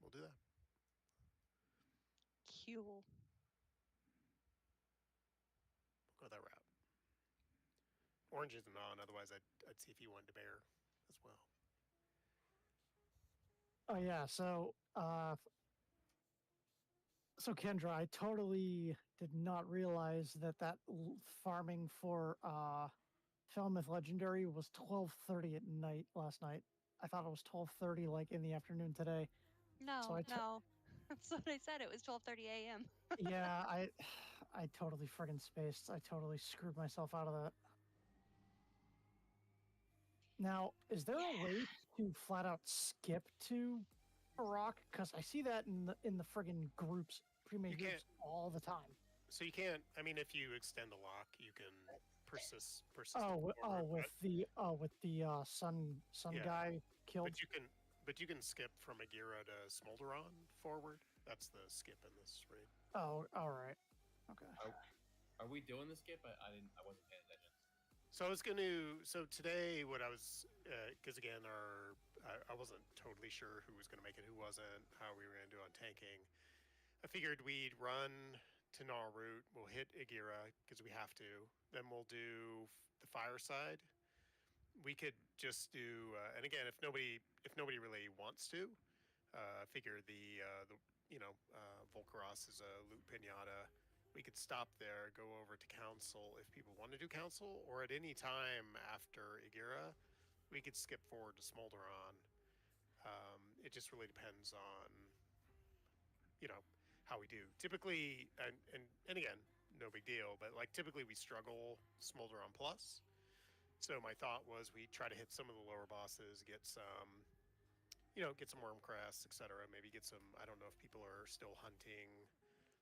we'll do that. Cool. We'll go that route. Orange isn't on, otherwise I'd see if he wanted to bear as well. Oh yeah, so Kendra, I totally did not realize that farming for Falmouth Legendary was 12:30 at night last night. I thought it was 12:30 like in the afternoon today. So No, no. That's what I said. It was 12:30 a.m. yeah, I totally friggin' spaced. I totally screwed myself out of that. Now, is there a way to flat out skip to Rock? Because I see that in the friggin' groups, pre-made groups all the time. So you can't. I mean, if you extend the lock, you can persist. With the sun Yeah. guy killed. But you can skip from Agira to Smolderon forward. That's the skip in this raid. Oh, all right. Okay. Are we doing the skip? I wasn't paying attention. So I was going to. So today, what I was, because again, I wasn't totally sure who was going to make it, who wasn't, how we were going to do on tanking. I figured we'd run to Gnarl Root. We'll hit Agira because we have to. Then we'll do the fireside. We could just do, and again, if nobody really wants to, I figure the Volcaros is a loot pinata. We could stop there, go over to council if people want to do council, or at any time after Agira, we could skip forward to Smolderon. It just really depends on, how we do. Typically, and again, no big deal, but like typically we struggle Smolderon Plus. So my thought was we try to hit some of the lower bosses, get some worm crests, etc. Maybe get some. I don't know if people are still hunting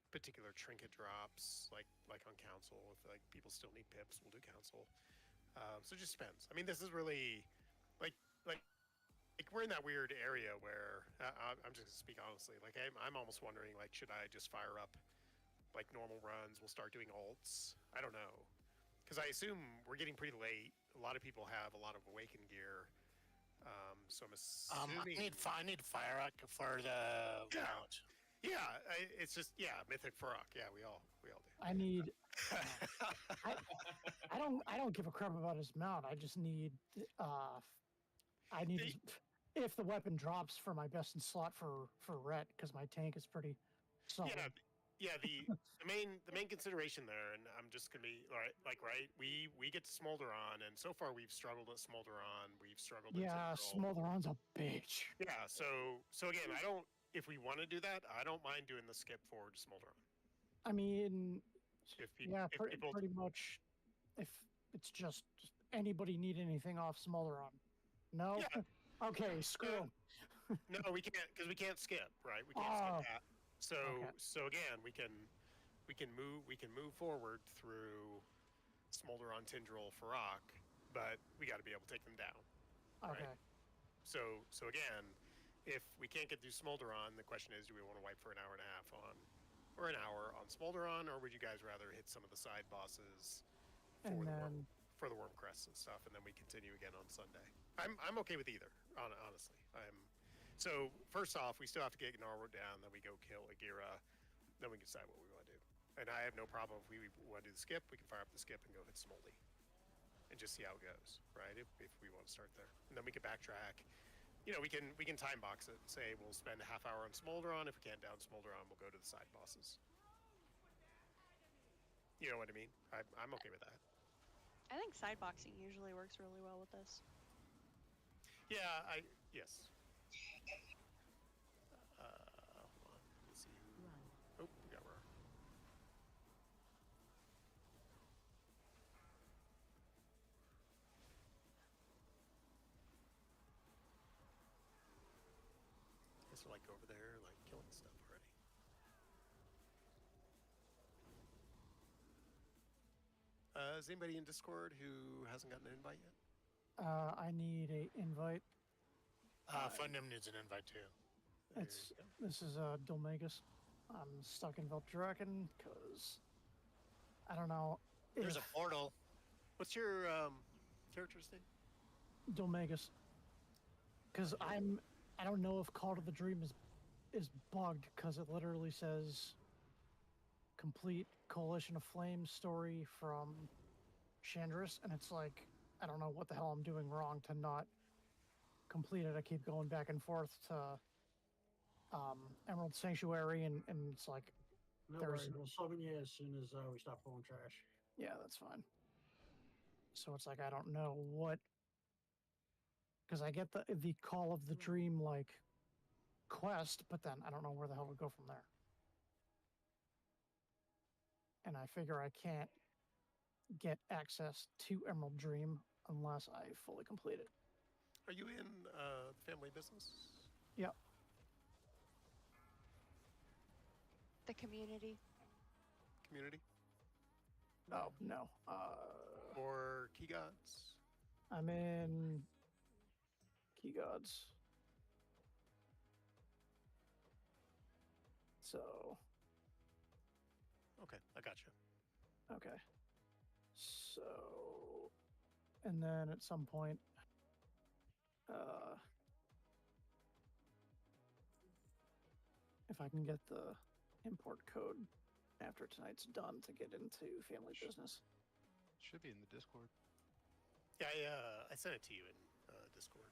particular trinket drops, like on council. If like people still need pips, we'll do council. So it just depends. I mean, this is really like we're in that weird area where I'm just gonna speak honestly. Like I'm almost wondering, like, should I just fire up like normal runs? We'll start doing ults. I don't know, because I assume we're getting pretty late. A lot of people have a lot of awakened gear. So I'm assuming I need fire up for the mount. Yeah, it's just mythic Farok. Yeah, we all do. I need. I don't give a crap about his mount. I just need. If the weapon drops for my best in slot for Rhett, because my tank is pretty solid. Yeah. The main consideration there, and I'm just gonna be right. We get to Smolderon, and so far we've struggled at Smolderon. We've struggled. Yeah, Smolderon's a bitch. Yeah. So again, I don't. If we want to do that, I don't mind doing the skip forward to Smolderon. I mean, people, pretty much. If it's just anybody need anything off Smolderon? No. Yeah. Okay, screw 'em. No, we can't because we can't skip. Right, we can't skip that. So again, we can move forward through Smolderon, Tindral, Farok, but we got to be able to take them down. Okay. Right? So again, if we can't get through Smolderon, the question is, do we want to wipe for an hour and a half or an hour on Smolderon, or would you guys rather hit some of the side bosses for the worm crests and stuff, and then we continue again on Sunday? I'm okay with either, honestly. So first off, we still have to get Gnarl down, then we go kill Agira, then we can decide what we want to do. And I have no problem if we want to do the skip, we can fire up the skip and go hit Smoldy and just see how it goes, right? If we want to start there, and then we can backtrack. We can time box it and say we'll spend a half hour on Smolderon. If we can't down Smolderon, we'll go to the side bosses. You know what I mean? I'm okay with that. I think sideboxing usually works really well with this. Yeah, yes. Hold on. Let me see. Oh, we got Roar. I guess we're over there, killing stuff already. Is anybody in Discord who hasn't gotten an invite yet? I need an invite. Fundum needs an invite too. This is Dolmagus. I'm stuck in Veldraken because I don't know. There's a portal. What's your character's name? Dolmagus. Because I don't know if Call to the Dream is bugged because it literally says complete Coalition of Flames story from Chandris, and it's like, I don't know what the hell I'm doing wrong to not complete it. I keep going back and forth to Emerald Sanctuary, and it's like, No There's- worries. We'll summon you as soon as we stop pulling trash. yeah, that's fine. So it's like, I don't know what, because I get the Call of the Dream like quest, but then I don't know where the hell to go from there. And I figure I can't get access to Emerald Dream unless I fully complete it. Are you in family business? Yep. The community. Community? Oh no. Or Key Gods? I'm in Key Gods. So Okay, I got you. okay. So and then at some point if I can get the import code after tonight's done to get into family business. Should be in the Discord. Yeah, I sent it to you in Discord,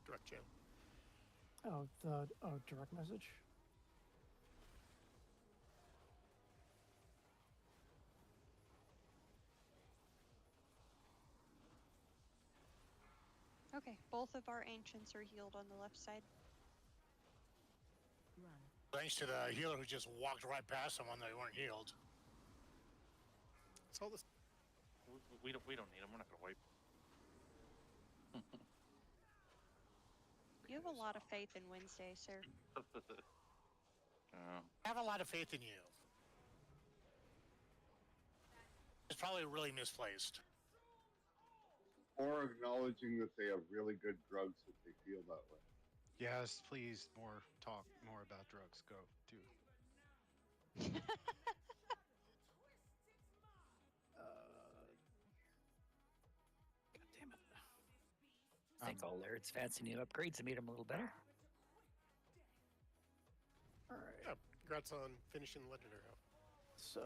direct channel. Direct message. Okay, both of our ancients are healed on the left side. Thanks to the healer who just walked right past someone that weren't healed. It's all this. We don't need them. We're not gonna wipe. You have a lot of faith in Wednesday, sir. Oh. I have a lot of faith in you. It's probably really misplaced. Or acknowledging that they have really good drugs if they feel that way. Yes, please, talk more about drugs. Go, do. God damn it. I think all Laird's fancy new upgrades have made him a little better. All right. Yeah, congrats on finishing Legendary. So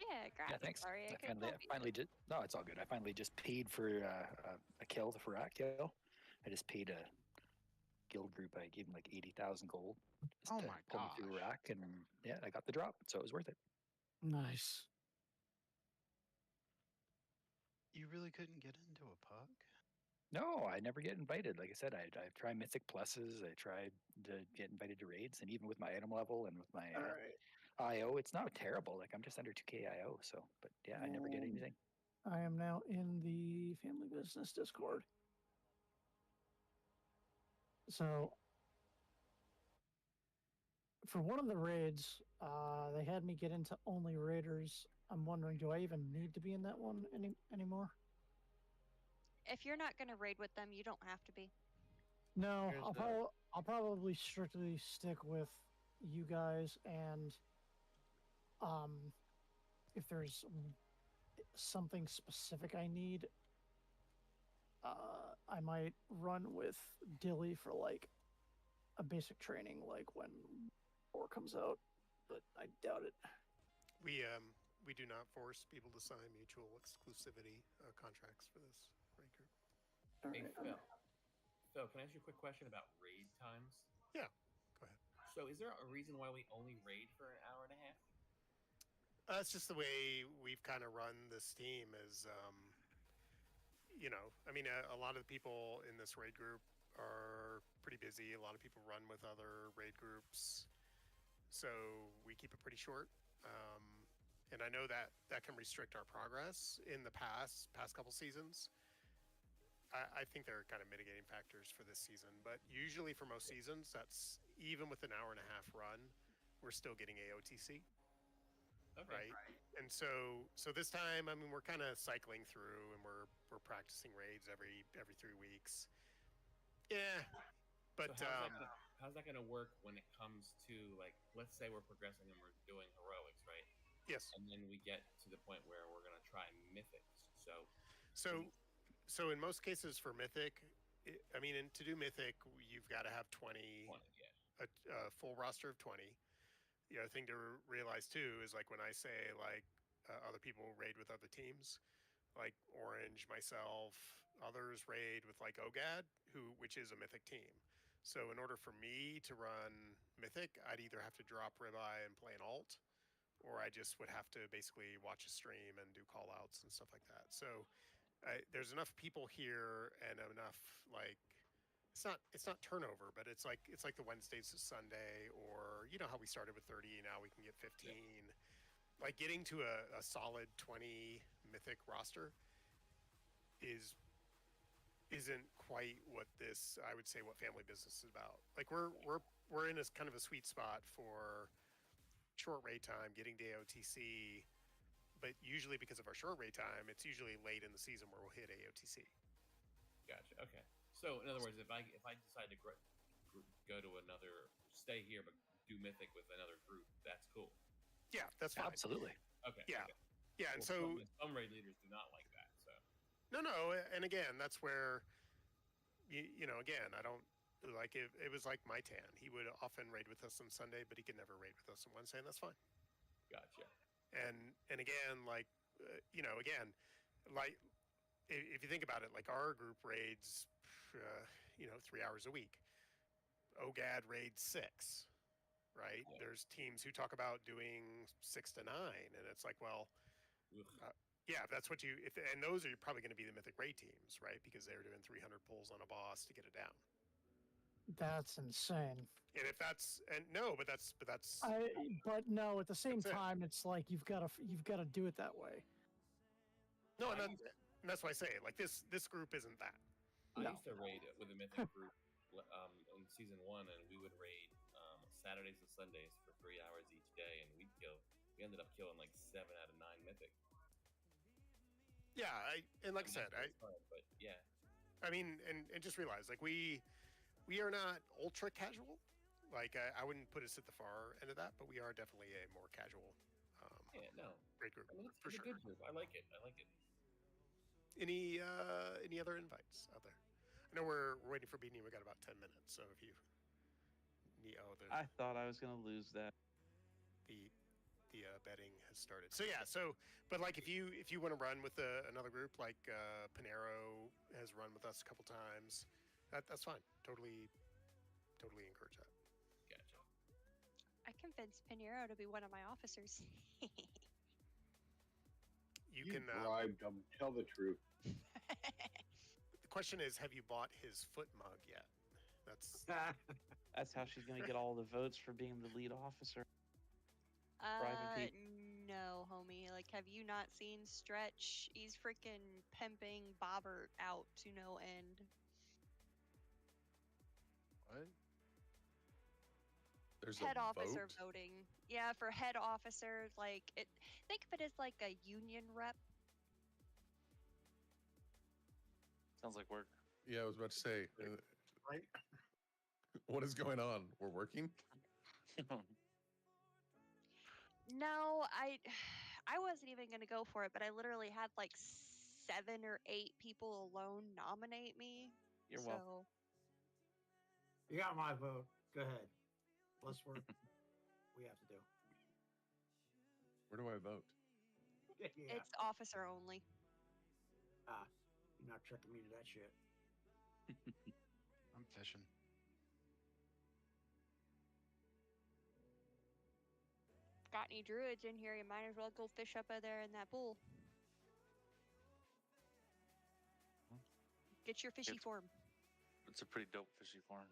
Yeah, Yeah, grab. thanks. Sorry, I I couldn't finally, help you. finally just no, it's all good. I finally just paid for a kill, the Farak kill. I just paid a guild group. I gave him like 80,000 gold. Just Oh to my pull me through gosh. Farak, and yeah, I got the drop, so it was worth it. nice. You really couldn't get into a puck? No, I never get invited. Like I said, I tried Mythic Pluses. I tried to get invited to raids, and even with my item level and with my All right. IO, it's not terrible. Like I'm just under 2k IO, so but yeah, I never get Um, anything. I am now in the family business Discord. So for one of the raids, they had me get into only raiders. I'm wondering, do I even need to be in that one anymore? If you're not gonna raid with them, you don't have to be. No, Here's I'll probably strictly stick with you guys, and if there's something specific I need, I might run with Dilly for like a basic training, like when 4 comes out, but I doubt it. We do not force people to sign mutual exclusivity contracts for this raid group. All Hey, right, Phil. Phil, can I ask you a quick question about raid times? Yeah, go ahead. So, is there a reason why we only raid for an hour and a half? It's just the way we've kind of run this team is, you know, I mean, a lot of the people in this raid group are pretty busy. A lot of people run with other raid groups. So we keep it pretty short. And I know that that can restrict our progress in the past couple seasons. I think there are kind of mitigating factors for this season, but usually for most seasons, that's even with an hour and a half run, we're still getting AOTC. Okay. Right. And so this time, I mean, we're kind of cycling through, and we're practicing raids every 3 weeks. Yeah, but So how's that gonna work when it comes to, like, let's say we're progressing and we're doing heroics, right? yes. And then we get to the point where we're gonna try mythics. So in most cases for Mythic, I mean, and to do Mythic, you've got to have 20 One, yeah. a full roster of 20. The other thing to realize too is like when I say like other people raid with other teams, like Orange, myself, others raid with like OGAD, which is a Mythic team. So in order for me to run Mythic, I'd either have to drop Ribeye and play an alt, or I just would have to basically watch a stream and do call outs and stuff like that. So there's enough people here and enough like it's not turnover, but it's like the Wednesdays to Sunday, or you know how we started with 30, now we can get 15. Yeah. Like getting to a solid 20 Mythic roster isn't quite what this, I would say, what family business is about. Like we're in a kind of a sweet spot for short raid time, getting to AOTC, but usually because of our short raid time, it's usually late in the season where we'll hit AOTC. Gotcha. Okay. So in other words, if I decide to go to another, stay here but do Mythic with another group, that's cool. Yeah, that's fine. Absolutely. Okay. Yeah. Okay. Yeah, and well, so some raid leaders do not like that. So no, and again, that's where you know, again, I don't like it. It was like Mytan. He would often raid with us on Sunday, but he could never raid with us on Wednesday, and that's fine. Gotcha. And again, like you know, again, like if you think about it, like our group raids, you know, 3 hours a week. OGAD raids 6. Right? Yeah. There's teams who talk about doing 6 to 9, and it's like, well, yeah, that's what you. And those are probably going to be the Mythic raid teams, right? Because they're doing 300 pulls on a boss to get it down. That's insane. And if that's but that's. But no, at the same time, it's like you've got to do it that way. No, and that's why I say it. Like this group isn't that. I used to raid with the Mythic group in season 1, and we would raid Saturdays and Sundays for 3 hours each day, and we ended up killing like 7 out of 9 Mythic. Yeah, and like I said, but yeah, I mean, and just realize like we are not ultra casual. Like I wouldn't put us at the far end of that, but we are definitely a more casual. Great group. I mean, for sure. A good group. I like it. Any other invites out there? I know we're waiting for Beanie. We got about 10 minutes, so if you need, I thought I was gonna lose that. The betting has started. So yeah, but like if you want to run with another group, like Panero has run with us a couple times, that's fine. Totally encourage that. Gotcha. I convinced Pinero to be one of my officers. You can bribed him. Tell the truth. The question is, have you bought his foot mug yet? That's how she's gonna get all the votes for being the lead officer. No, homie. Like, have you not seen Stretch? He's freaking pimping Bobbert out to no end. What? There's head a officer vote? voting. Yeah, for head officer, like think of it as like a union rep. Sounds like work. Yeah, I was about to say. Right? What is going on? We're working? No, I wasn't even gonna go for it, but I literally had like 7 or 8 people alone nominate me. You're welcome. You got my vote. Go ahead. Let's work. We have to do. Where do I vote? Yeah. It's officer only. You're not tricking me to that shit. I'm fishing. Got any druids in here? You might as well go fish up there in that pool. Get your fishy form. It's a pretty dope fishy farm.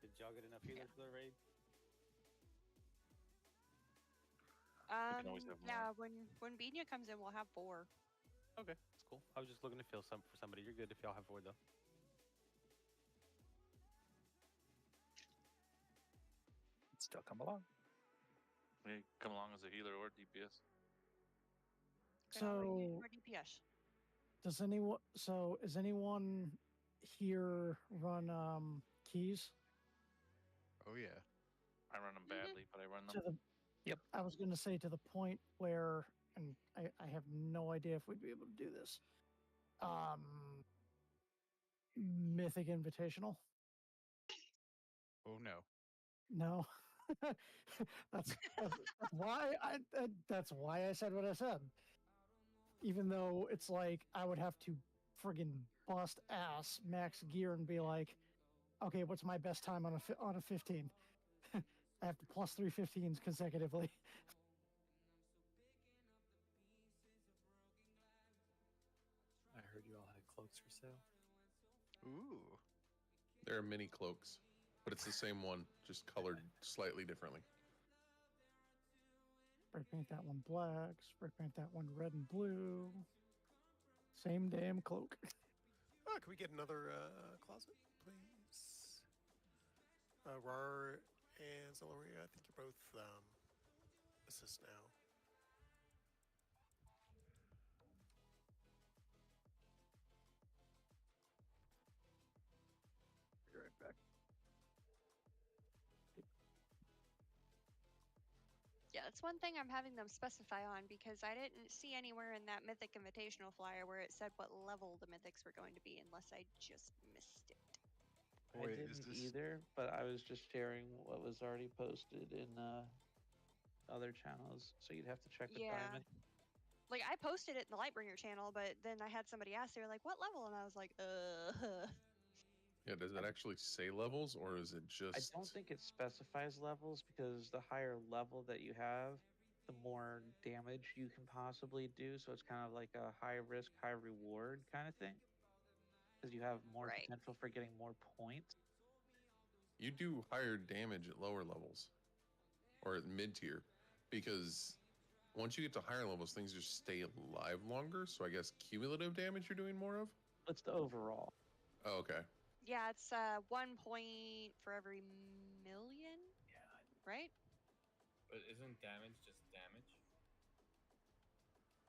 Did y'all get enough healers for the raid? can always have Yeah, when Bina comes in, we'll have 4. Okay, that's cool. I was just looking to fill some for somebody. You're good if y'all have 4 though. Still come along. We come along as a healer or DPS. So, Or DPS. does anyone? So, is anyone here run keys? Oh yeah. I run them badly, but I run To them. the, I was going to say to the point where, and I have no idea if we'd be able to do this. Mythic Invitational. Oh no. No. that's that's why I said what I said. Even though it's like I would have to friggin' bust ass max gear and be like, okay, what's my best time on a 15? I have to plus 3 15s consecutively. I heard you all had cloaks for sale. Ooh. There are mini cloaks, but it's the same one, just colored slightly differently. Spray paint that one black, spray paint that one red and blue. Same damn cloak. Oh, can we get another closet, please? Rar and Zelaria, I think you're both assist now. Be right back. Yeah, that's one thing I'm having them specify on because I didn't see anywhere in that Mythic Invitational flyer where it said what level the Mythics were going to be, unless I just missed it. I Wait, is didn't this either, but I was just sharing what was already posted in other channels, so you'd have to check with Yeah. Diamond. Like, I posted it in the Lightbringer channel, but then I had somebody ask, they were like, what level? And I was like, Yeah, does it actually say levels, or is it just? I don't think it specifies levels because the higher level that you have, the more damage you can possibly do. So it's kind of like a high risk, high reward kind of thing. Because you have more Right. potential for getting more points. You do higher damage at lower levels, or at mid tier, because once you get to higher levels, things just stay alive longer. So I guess cumulative damage you're doing more of. It's the overall. Oh, okay. yeah, it's 1 point for every million, right? But isn't damage just damage?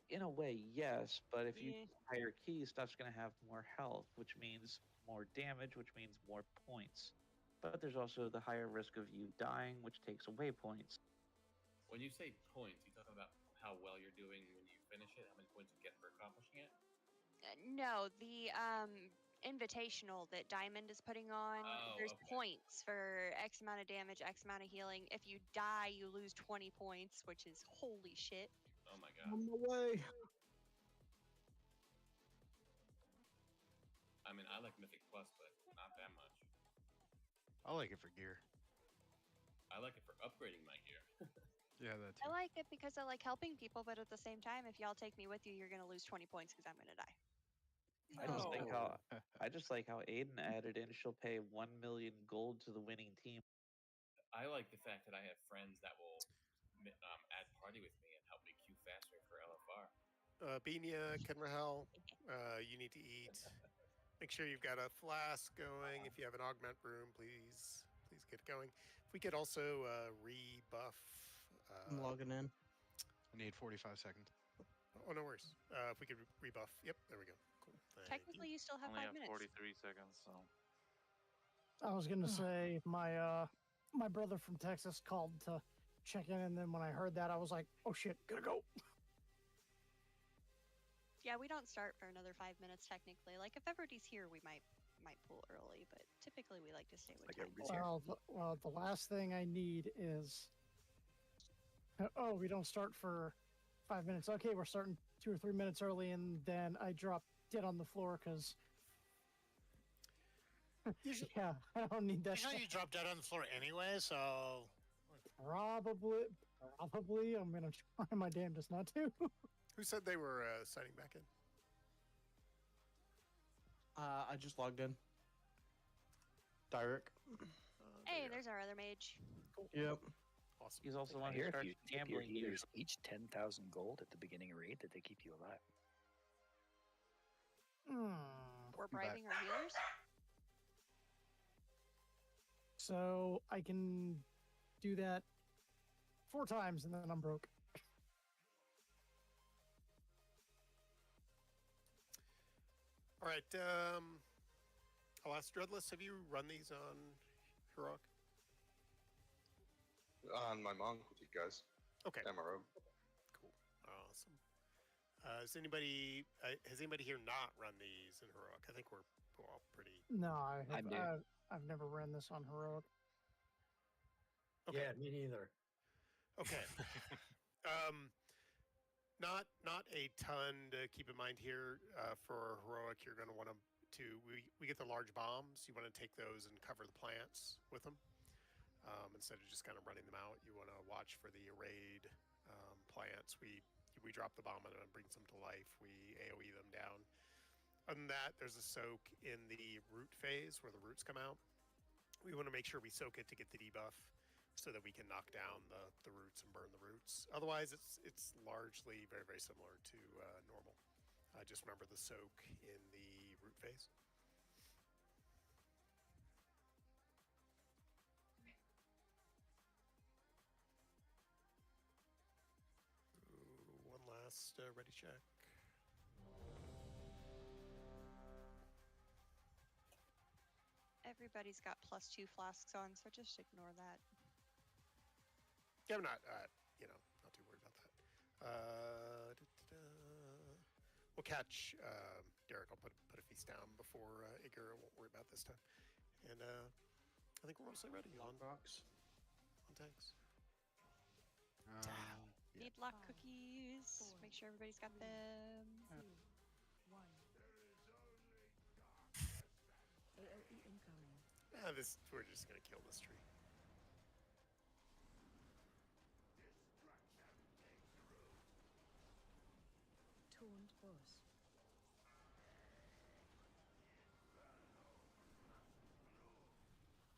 In a way, yes, but if you Yeah. higher keys, stuff's going to have more health, which means more damage, which means more points. But there's also the higher risk of you dying, which takes away points. When you say points, you talking about how well you're doing when you finish it, how many points you get for accomplishing it? No, the invitational that Diamond is putting on, there's okay. points for X amount of damage, X amount of healing. If you die, you lose 20 points, which is holy shit. Oh my god. On the way. I mean, I like Mythic Plus, but not that much. I like it for gear. I like it for upgrading my gear. Yeah, that I too. like it because I like helping people, but at the same time, if y'all take me with you, you're gonna lose 20 points because I'm gonna die. I just like No. how I just like how Aiden added in she'll pay 1 million gold to the winning team. I like the fact that I have friends that will add party with me and help me queue faster for LFR. Binia, Kenrahel, you need to eat. Make sure you've got a flask going. If you have an augment room, please get going. If we could also rebuff. I'm logging in. I need 45 seconds. Oh, no worries. If we could rebuff. Yep, there we go. Cool. Thank Technically, you still have Only 5 have minutes. 43 seconds, so. I was gonna say my brother from Texas called to check in, and then when I heard that, I was like, "Oh shit, gotta go." Yeah, we don't start for another 5 minutes technically. Like if everybody's here, we might pull early, but typically we like to stay with time. Well, the last thing I need is. Oh, we don't start for 5 minutes. Okay, we're starting 2 or 3 minutes early, and then I drop dead on the floor because. Yeah, I don't need that. Usually you drop dead on the floor anyway, so. Probably. I'm gonna try my damnedest not to. Who said they were signing back in? I just logged in. Direct. Hey, there's our other mage. Yep. Awesome. He's also I one who hear if starts you tip your gambling you. healers each 10,000 gold at the beginning of raid, that they keep you alive. We're bribing our healers. So I can do that 4 times, and then I'm broke. All right. I'll ask Dreadless, have you run these on Heroic? On my monk with you guys. Okay. MRO. Cool. Awesome. Has anybody here not run these in Heroic? I think we're all pretty. No, I'm new. I've never ran this on Heroic. Okay. Yeah, me neither. Okay. Not a ton to keep in mind here. For heroic, you're going to want to we get the large bombs. You want to take those and cover the plants with them instead of just kind of running them out. You want to watch for the arrayed plants. We drop the bomb on them and brings them to life. We AOE them down. Other than that, there's a soak in the root phase where the roots come out. We want to make sure we soak it to get the debuff so that we can knock down the roots and burn the roots. Otherwise, it's largely very, very similar to normal. Just remember the soak in the root phase. Ooh, one last ready check. Everybody's got +2 flasks on, so just ignore that. Yeah, I'm not, not too worried about that. We'll catch Derek. I'll put a feast down before Igor. Won't worry about this time. And I think we're mostly ready on box. On tanks. Need lock cookies. Make sure everybody's got them. We're just gonna kill this tree. Taunt boss.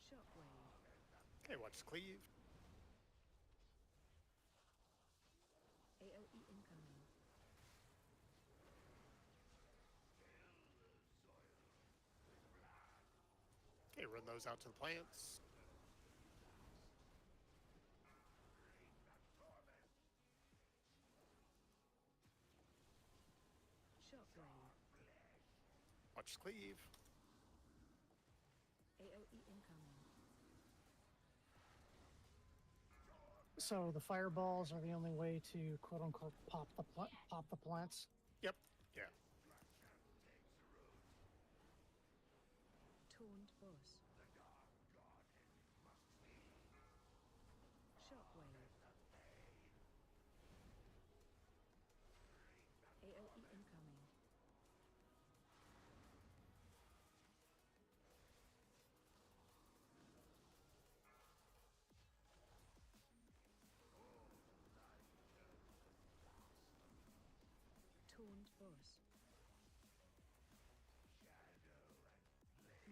Shockwave. Okay, watch cleave. AOE incoming. Okay, run those out to the plants. Shockwave. Watch cleave. AOE incoming. So the fireballs are the only way to quote unquote pop the plants. Yep. Yeah. Taunt boss. Shockwave. AOE incoming. Taunt boss.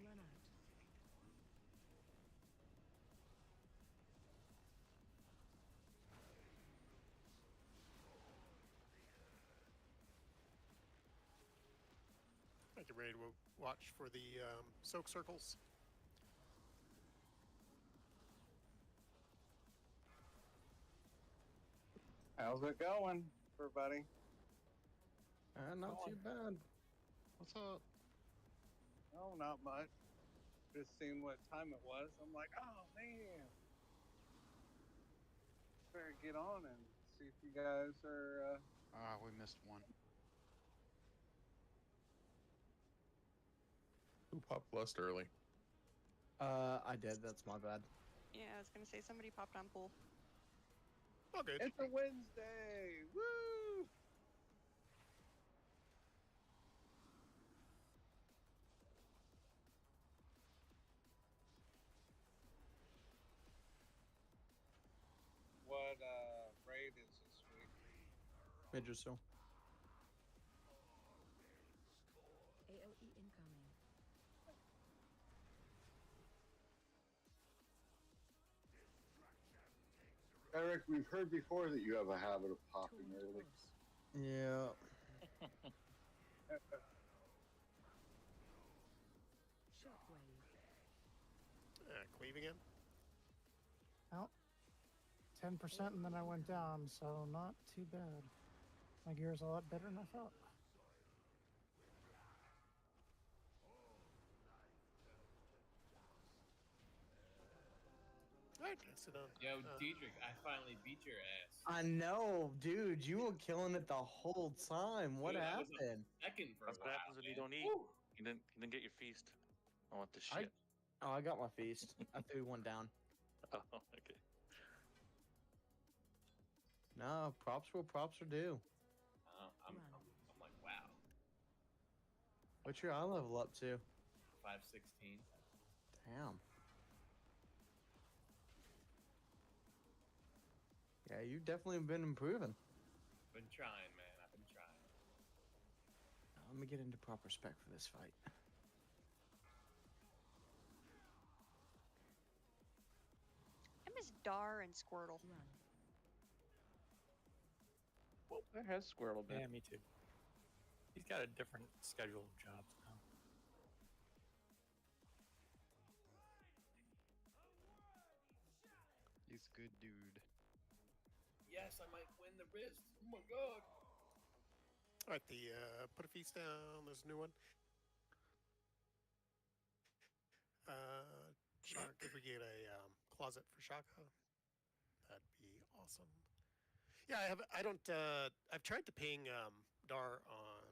Run out. Get ready to watch for the soak circles. How's it going, everybody? Not too bad. What's up? Oh, not much. Just seeing what time it was. I'm like, oh man. Better get on and see if you guys are. We missed one. Who popped lust early? I did. That's my bad. Yeah, I was gonna say somebody popped on pool. Oh, good. It's a Wednesday. Woo! What raid is this week? Midgerso. AOE incoming. Eric, we've heard before that you have a habit of popping early. Yeah. Shockwave. Cleave again. Well, 10%, and then I went down, so not too bad. My gear's a lot better than I thought. Alright, sit down. Yo, Diedrich, I finally beat your ass. I know, dude. You were killing it the whole time. What Dude, I was happened? Second for That's a what while, happens when you man. don't eat. Woo! You didn't get your feast. I want this shit. I got my feast. I threw one down. Oh, okay. No, props where props are due. I'm like, wow, What's your eye level up to? 516. Damn. Yeah, you've definitely been improving. Been trying, man. I've been trying. Let me get into proper spec for this fight. I miss Dar and Squirtle. Where has Squirtle been? Yeah, me too. He's got a different schedule of jobs now. He's a good dude. Yes, I might win the wrist. Oh my god. All right, the put a feast down. There's a new one. Shaka, if we get a closet for Shaka, that'd be awesome. Yeah, I don't. I've tried to ping Dar on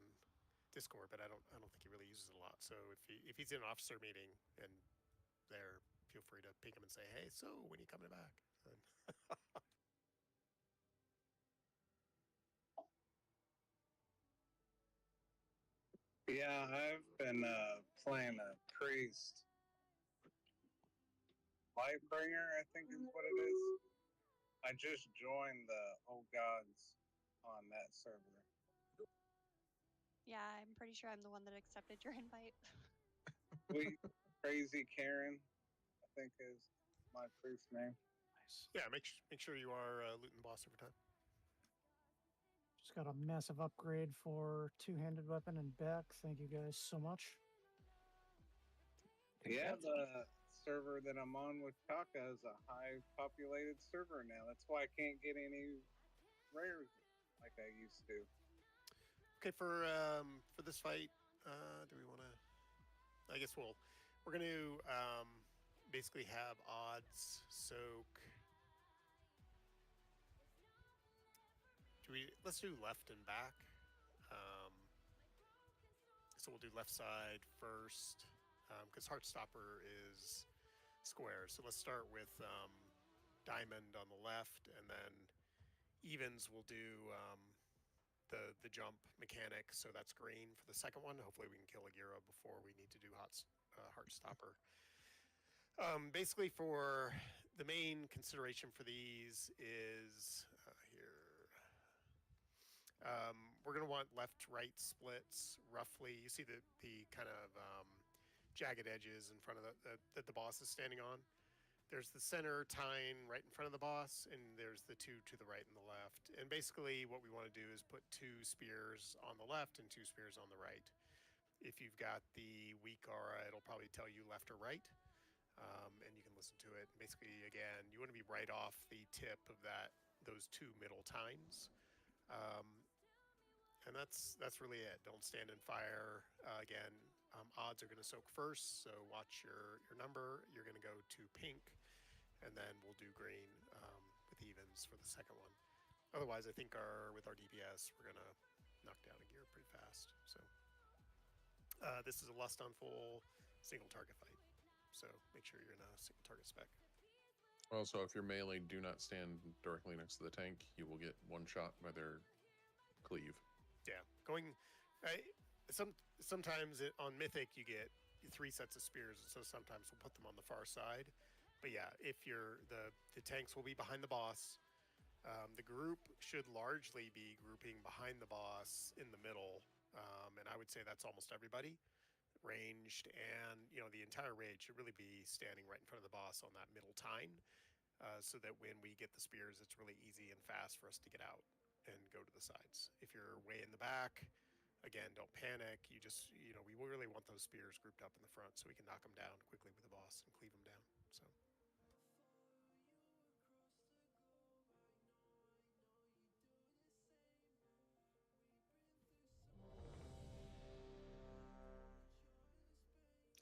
Discord, but I don't think he really uses it a lot. So if he's in an officer meeting and there, feel free to ping him and say, "Hey, so when are you coming back?" Yeah, I've been playing a priest. Lightbringer, I think is what it is. I just joined the Old Gods on that server. Yeah, I'm pretty sure I'm the one that accepted your invite. We Crazy Karen, I think is my priest name. Nice. Yeah, make sure you are looting the boss every time. Just got a massive upgrade for two-handed weapon and back. Thank you guys so much. Yeah, the server that I'm on with Kaka is a high populated server now. That's why I can't get any rares like I used to. Okay, for this fight, do we want to? I guess we're going to basically have odds soak. Let's do left and back. So we'll do left side first because Heartstopper is square. So let's start with diamond on the left, and then evens we'll do the jump mechanic. So that's green for the second one. Hopefully we can kill Agira before we need to do Heartstopper. Basically, for the main consideration for these is we're going to want left-right splits roughly. You see the kind of jagged edges in front of that the boss is standing on. There's the center tine right in front of the boss, and there's the two to the right and the left. And basically what we want to do is put 2 spears on the left and 2 spears on the right. If you've got the weak aura, it'll probably tell you left or right, and you can listen to it. Basically, again, you want to be right off the tip of those 2 middle tines. And that's really it. Don't stand in fire. Again, odds are going to soak first, so watch your number. You're going to go to pink, and then we'll do green with evens for the second one. Otherwise, I think with our DPS, we're going to knock down a gear pretty fast. So this is a Lust on full single target fight. So make sure you're in a single target spec. Also, if you're melee, do not stand directly next to the tank. You will get one shot by their cleave. Yeah, sometimes on Mythic you get 3 sets of spears, so sometimes we'll put them on the far side. But yeah, if the tanks will be behind the boss, the group should largely be grouping behind the boss in the middle, and I would say that's almost everybody ranged, and the entire raid should really be standing right in front of the boss on that middle tine, so that when we get the spears, it's really easy and fast for us to get out and go to the sides. If you're way in the back, again, don't panic. We really want those spears grouped up in the front so we can knock them down quickly with the boss and cleave them down. So.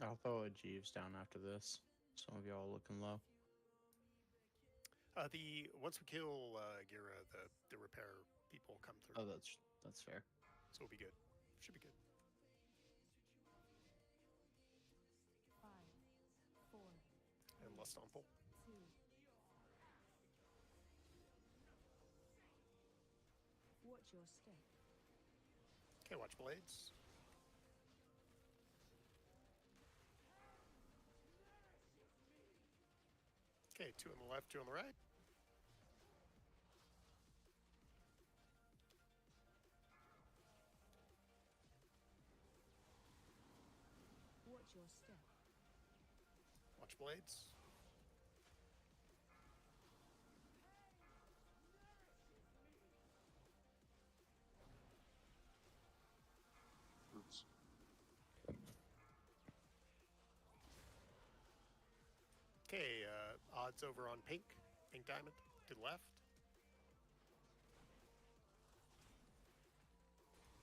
I'll throw a Jeeves down after this. Some of y'all looking low. Once we kill Gira, the repair people come through. Oh, that's fair. So we'll be good. Should be good. 5, 4, and Lust on full. 2, your step. Okay, watch blades. Okay, 2 on the left, 2 on the right. Watch your step. Watch blades. Oops. Okay, odds over on pink. Pink diamond to the left.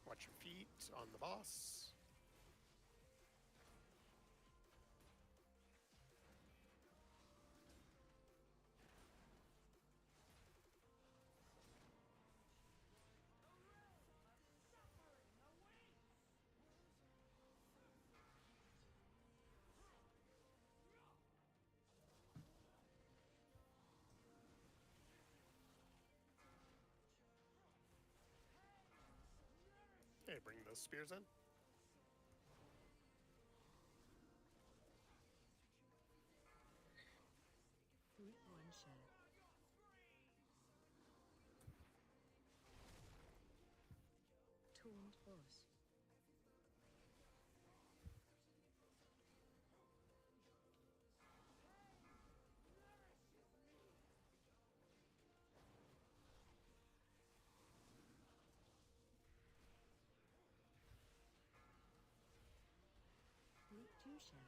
Watch your feet on the boss. Okay, bring those spears in. Fruit one share. Taunt boss. Fruit two share.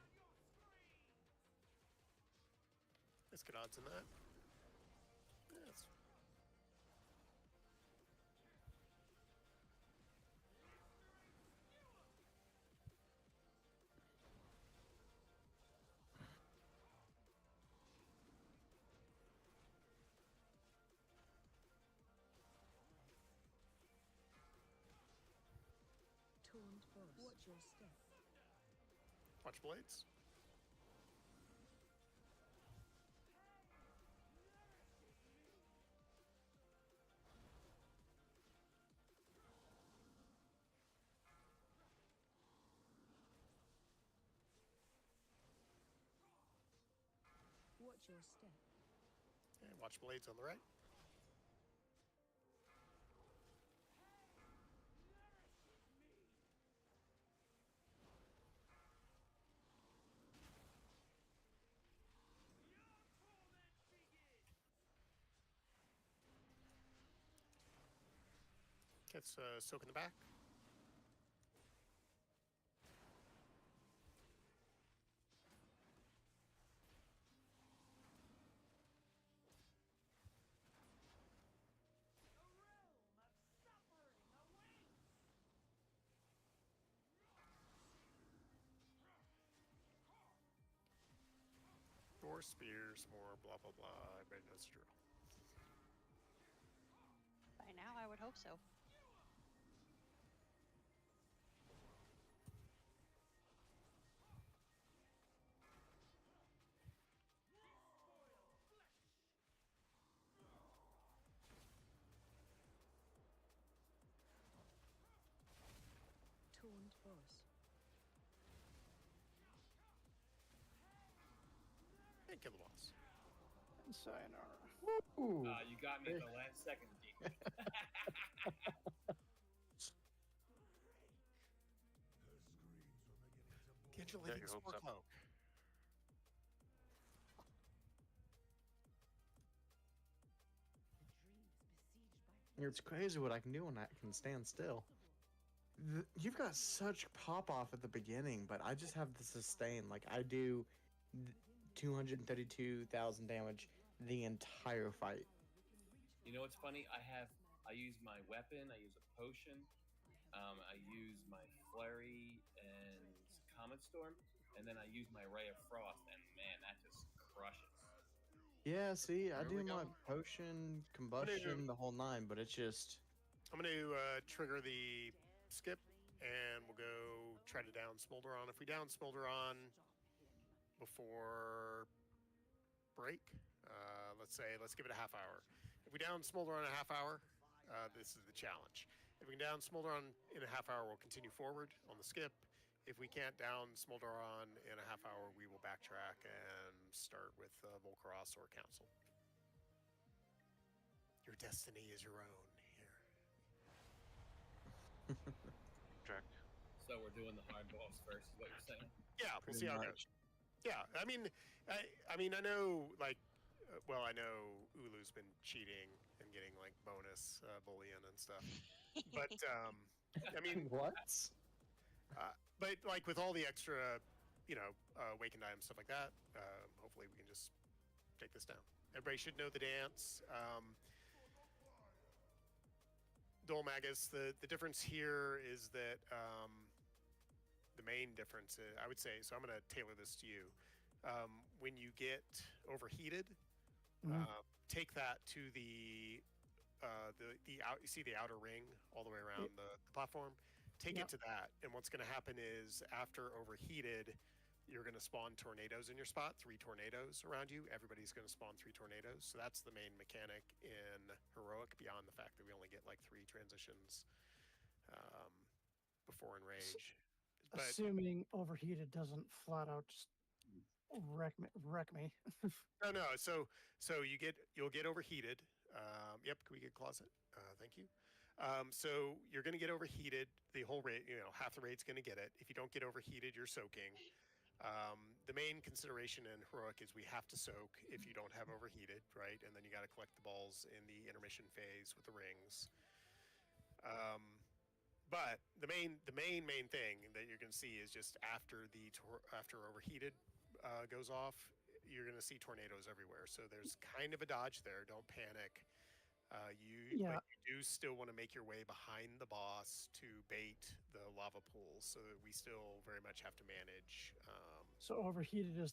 Let's get odds in that. Yes. Taunt boss. Watch your step. Watch blades. Watch your step. And watch blades on the right. Gets soak in the back. More spears, more blah blah blah. Everybody knows the drill. By now, I would hope so. Taunt boss. And kill the boss. And sayonara. Ooh. You got me at the last second, Deacon. Get your Yeah, living your hopes spore up. cloak. It's crazy what I can do when I can stand still. You've got such pop off at the beginning, but I just have the sustain. Like I do 232,000 damage the entire fight. You know what's funny? I use my weapon, I use a potion, I use my flurry and comet storm, and then I use my ray of frost, and man, that just crushes. Yeah, see, I There do we go. my potion, combustion, the whole nine, but it's just I'm going to trigger the skip, and we'll go try to down Smolderon. If we down Smolderon before break, let's give it a half hour. If we down Smolderon a half hour, this is the challenge. If we can down Smolderon in a half hour, we'll continue forward on the skip. If we can't down Smolderon in a half hour, we will backtrack and start with Volcaros or Council. Your destiny is your own here. Track. So we're doing the hard boss first, is what you're saying? Yeah, we'll Pretty see how it much. goes. Yeah, I mean, I know, like, well, I know Ulu's been cheating and getting like bonus bullion and stuff, but I mean, What? but like with all the extra, awakened items, stuff like that, hopefully we can just take this down. Everybody should know the dance. Dolmagus, the difference here is that the main difference, I would say, so I'm going to tailor this to you. When you get overheated, take that to the out. You see the outer ring all the way around the platform. Take it to that, and what's going to happen is after overheated, you're going to spawn tornadoes in your spot. 3 tornadoes around you. Everybody's going to spawn 3 tornadoes. So that's the main mechanic in Heroic. Beyond the fact that we only get like 3 transitions before Enrage. But Assuming overheated doesn't flat out just wreck me. no. So you'll get overheated. Yep. Can we get closet? Thank you. So you're going to get overheated. The whole raid, half the raid's going to get it. If you don't get overheated, you're soaking. The main consideration in Heroic is we have to soak if you don't have overheated, right? And then you got to collect the balls in the intermission phase with the rings. But the main thing that you're going to see is just after after overheated goes off, you're going to see tornadoes everywhere. So there's kind of a dodge there. Don't panic. But you do still want to make your way behind the boss to bait the lava pools, so that we still very much have to manage. So overheated is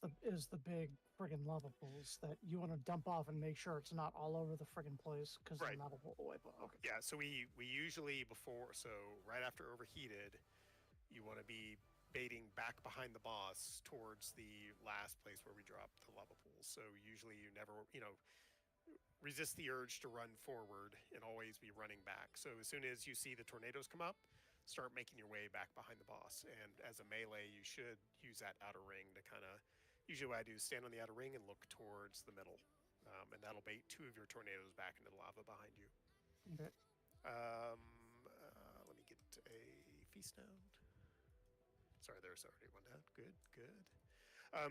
the big friggin' lava pools that you want to dump off and make sure it's not all over the friggin' place, because then that'll wipe out. Okay. Yeah, so we usually right after overheated, you want to be baiting back behind the boss towards the last place where we drop the lava pools. So usually you never, resist the urge to run forward and always be running back. So as soon as you see the tornadoes come up, start making your way back behind the boss. And as a melee, you should use that outer ring to kind of, usually what I do is stand on the outer ring and look towards the middle. And that'll bait 2 of your tornadoes back into the lava behind you. Okay. Let me get a feast down. Sorry, there's already one down. Good.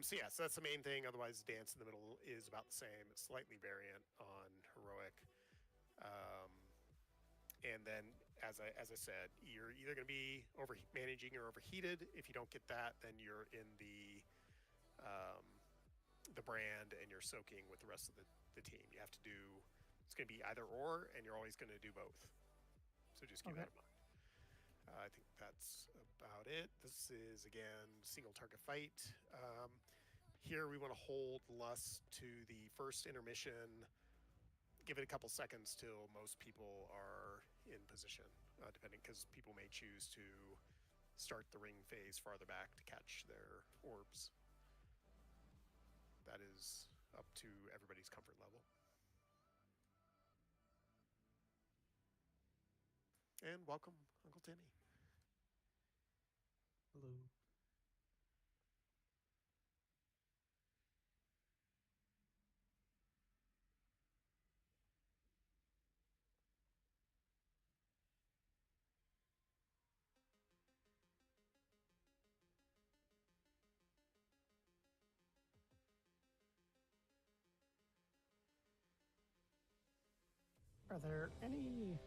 So that's the main thing. Otherwise, dance in the middle is about the same. It's slightly variant on Heroic. And then, as I said, you're either going to be managing or overheated. If you don't get that, then you're in the brand and you're soaking with the rest of the team. You have to do. It's going to be either or, and you're always going to do both. So just keep that in mind. I think that's about it. This is, again, single target fight. Here we want to hold Lust to the first intermission. Give it a couple seconds till most people are in position, depending, because people may choose to start the ring phase farther back to catch their orbs. That is up to everybody's comfort level. And welcome, Uncle Timmy. Hello. Are there any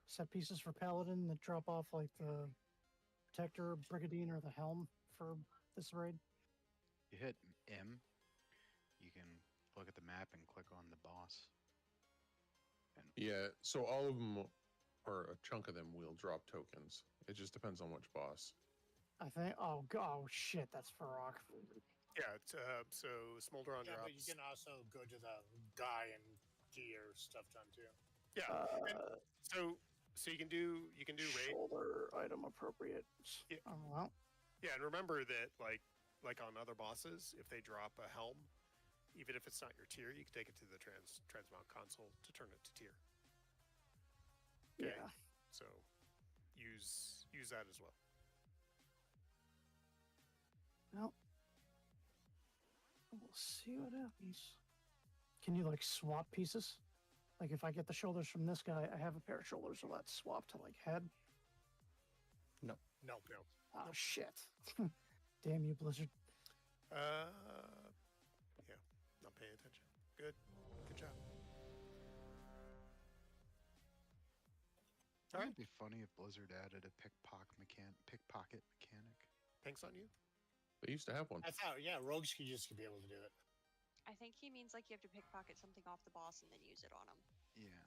set pieces for Paladin that drop off like the Protector, Brigandine, or the Helm for this raid? You hit M, you can look at the map and click on the boss. Yeah, so all of them, or a chunk of them, will drop tokens. It just depends on which boss. I think. Oh shit, that's Farok. Yeah, it's, so Smolderon Yeah, drops. but you can also go to the guy and get your stuff done too. Yeah, and so you can do raid. Shoulder item appropriate. Yeah. Oh, well. Yeah, and remember that like on other bosses, if they drop a helm, even if it's not your tier, you can take it to the transmount console to turn it to tier. Okay? Yeah. So use that as well. Well, we'll see what happens. Can you like swap pieces? Like if I get the shoulders from this guy, I have a pair of shoulders, so let's swap to like head. No. No. Oh shit! Damn you, Blizzard. Yeah, not paying attention. Good job. It would be funny if Blizzard added a pickpocket mechanic. Thanks on you. They used to have one. I thought, yeah, rogues could just be able to do it. I think he means like you have to pickpocket something off the boss and then use it on him. Yeah.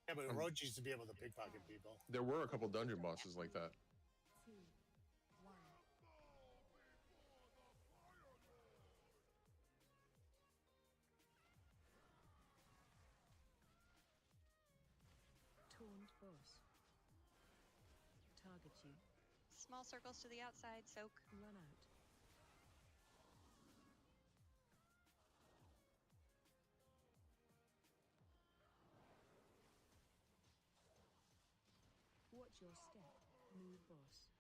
Yeah, but rogues used to be able to pickpocket people. There were a couple dungeon bosses like that. 2, 1. Taunt boss. Target you. Small circles to the outside, soak. Run out. Watch your step. Move boss.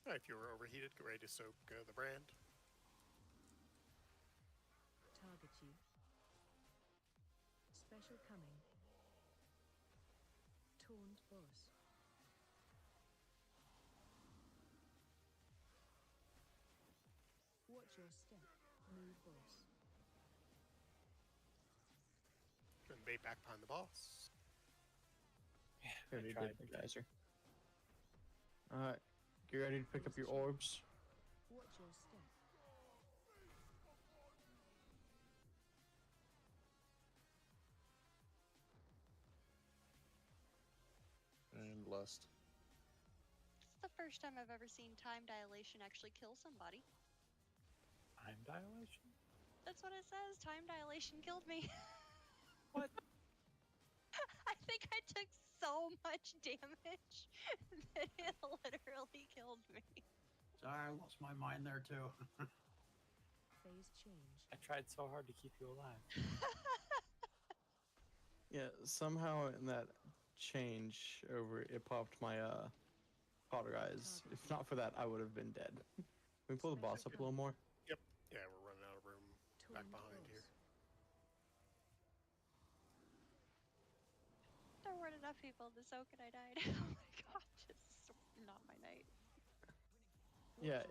All right, if you were overheated, get ready to soak the brand. Target you. Special coming. Taunt boss. Watch your step. Move boss. And bait back behind the boss. Yeah, we did the geyser. Alright, get ready to pick up your orbs. Watch your step. And lust. It's the first time I've ever seen time dilation actually kill somebody. Time dilation? That's what it says. Time dilation killed me. What? I think I took so much damage that it literally killed me. Sorry, I lost my mind there too. Phase change. I tried so hard to keep you alive. Yeah, somehow in that change over, it popped my powder eyes. If not for that, I would have been dead. Can we pull the boss up a little more? Yep. Yeah, we're running out of room back behind here. There weren't enough people to soak and I died. Oh my god, this is not my night. Yeah.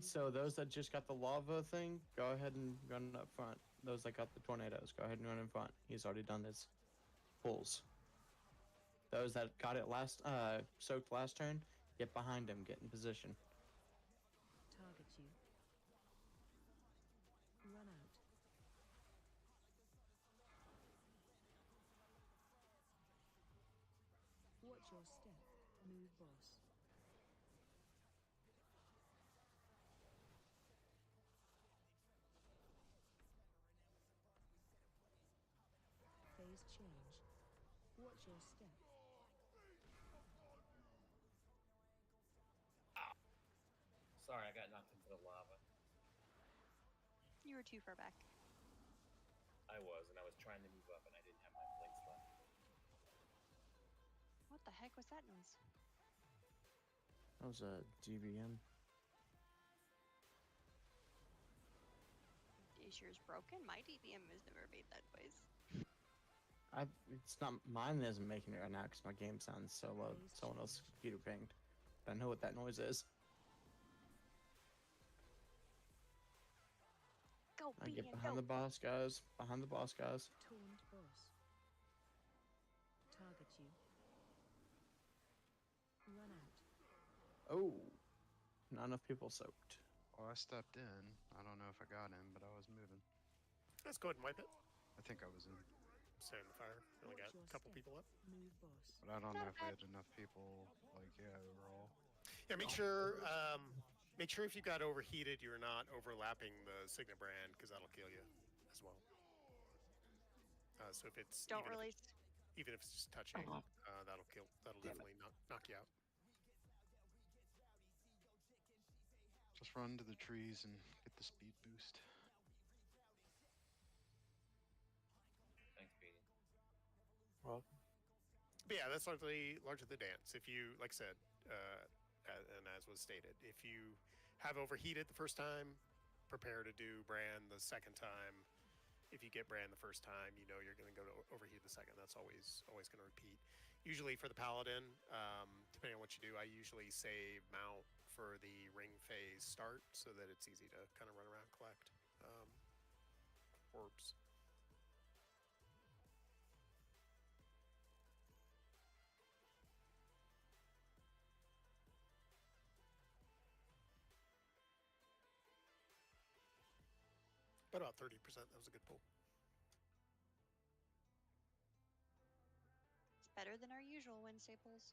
So those that just got the lava thing, go ahead and run up front. Those that got the tornadoes, go ahead and run in front. He's already done his pulls. Those that got it soaked last turn, get behind him, get in position. Target you. Run out. Watch your step. Move boss. Phase change. Watch your step. Sorry, I got knocked into the lava. You were too far back. I was, and I was trying to move up, and I didn't have my blinks left. What the heck was that noise? That was a GBM. Is yours broken? My DBM has never made that noise. It's not mine that isn't making it right now because my game sounds so low. Someone else's computer pinged. But I know what that noise is. Go, I get Bean, behind go. the boss, guys. Behind the boss, guys. Taunt boss. Target you. Run out. Oh, not enough people soaked. Well, I stepped in. I don't know if I got in, but I was moving. Let's go ahead and wipe it. I think I was in. Stay in the fire. We only got a couple people up. Move boss. But I don't know if we had enough people, like, yeah, overall. Yeah, make sure if you got overheated, you're not overlapping the Signa brand because that'll kill you as well. So if it's Don't even release. Even if it's just touching, that'll kill. That'll definitely knock you out. run to the trees and get the speed boost. Thanks, Petey. Well, But yeah, that's largely the dance. If you, like I said, and as was stated, if you have overheated the first time, prepare to do Brand the second time. If you get Brand the first time, you know you're going to go to overheat the second. That's always going to repeat. Usually for the Paladin, depending on what you do, I usually save Mount for the ring phase start so that it's easy to kind of run around and collect orbs. But about 30%, that was a good pull. It's better than our usual Wednesday pulls.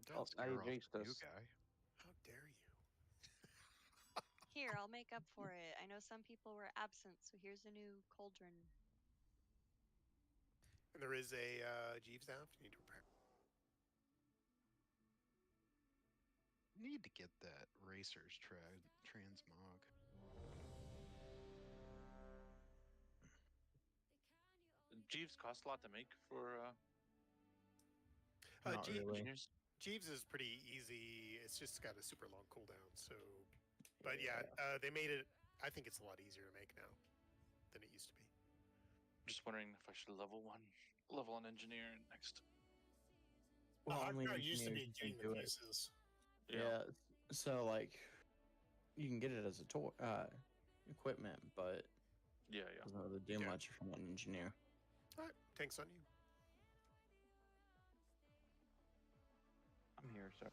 Don't I scare off jinxed the new us. guy. How dare you? Here, I'll make up for it. I know some people were absent, so here's a new cauldron. And there is a Jeeves now if you need to repair. Need to get that Racer's transmog. Jeeves cost a lot to make for Not really. engineers. Jeeves is pretty easy. It's just got a super long cooldown. So, but yeah, they made it. I think it's a lot easier to make now than it used to be. Just wondering if I should level an engineer next. Well, hard only part used to be engineers can getting the do it. pieces. Yeah. So like, you can get it as a equipment, but Yeah. doesn't really do much if you're not an engineer. All right, tanks on you. I'm here, sir.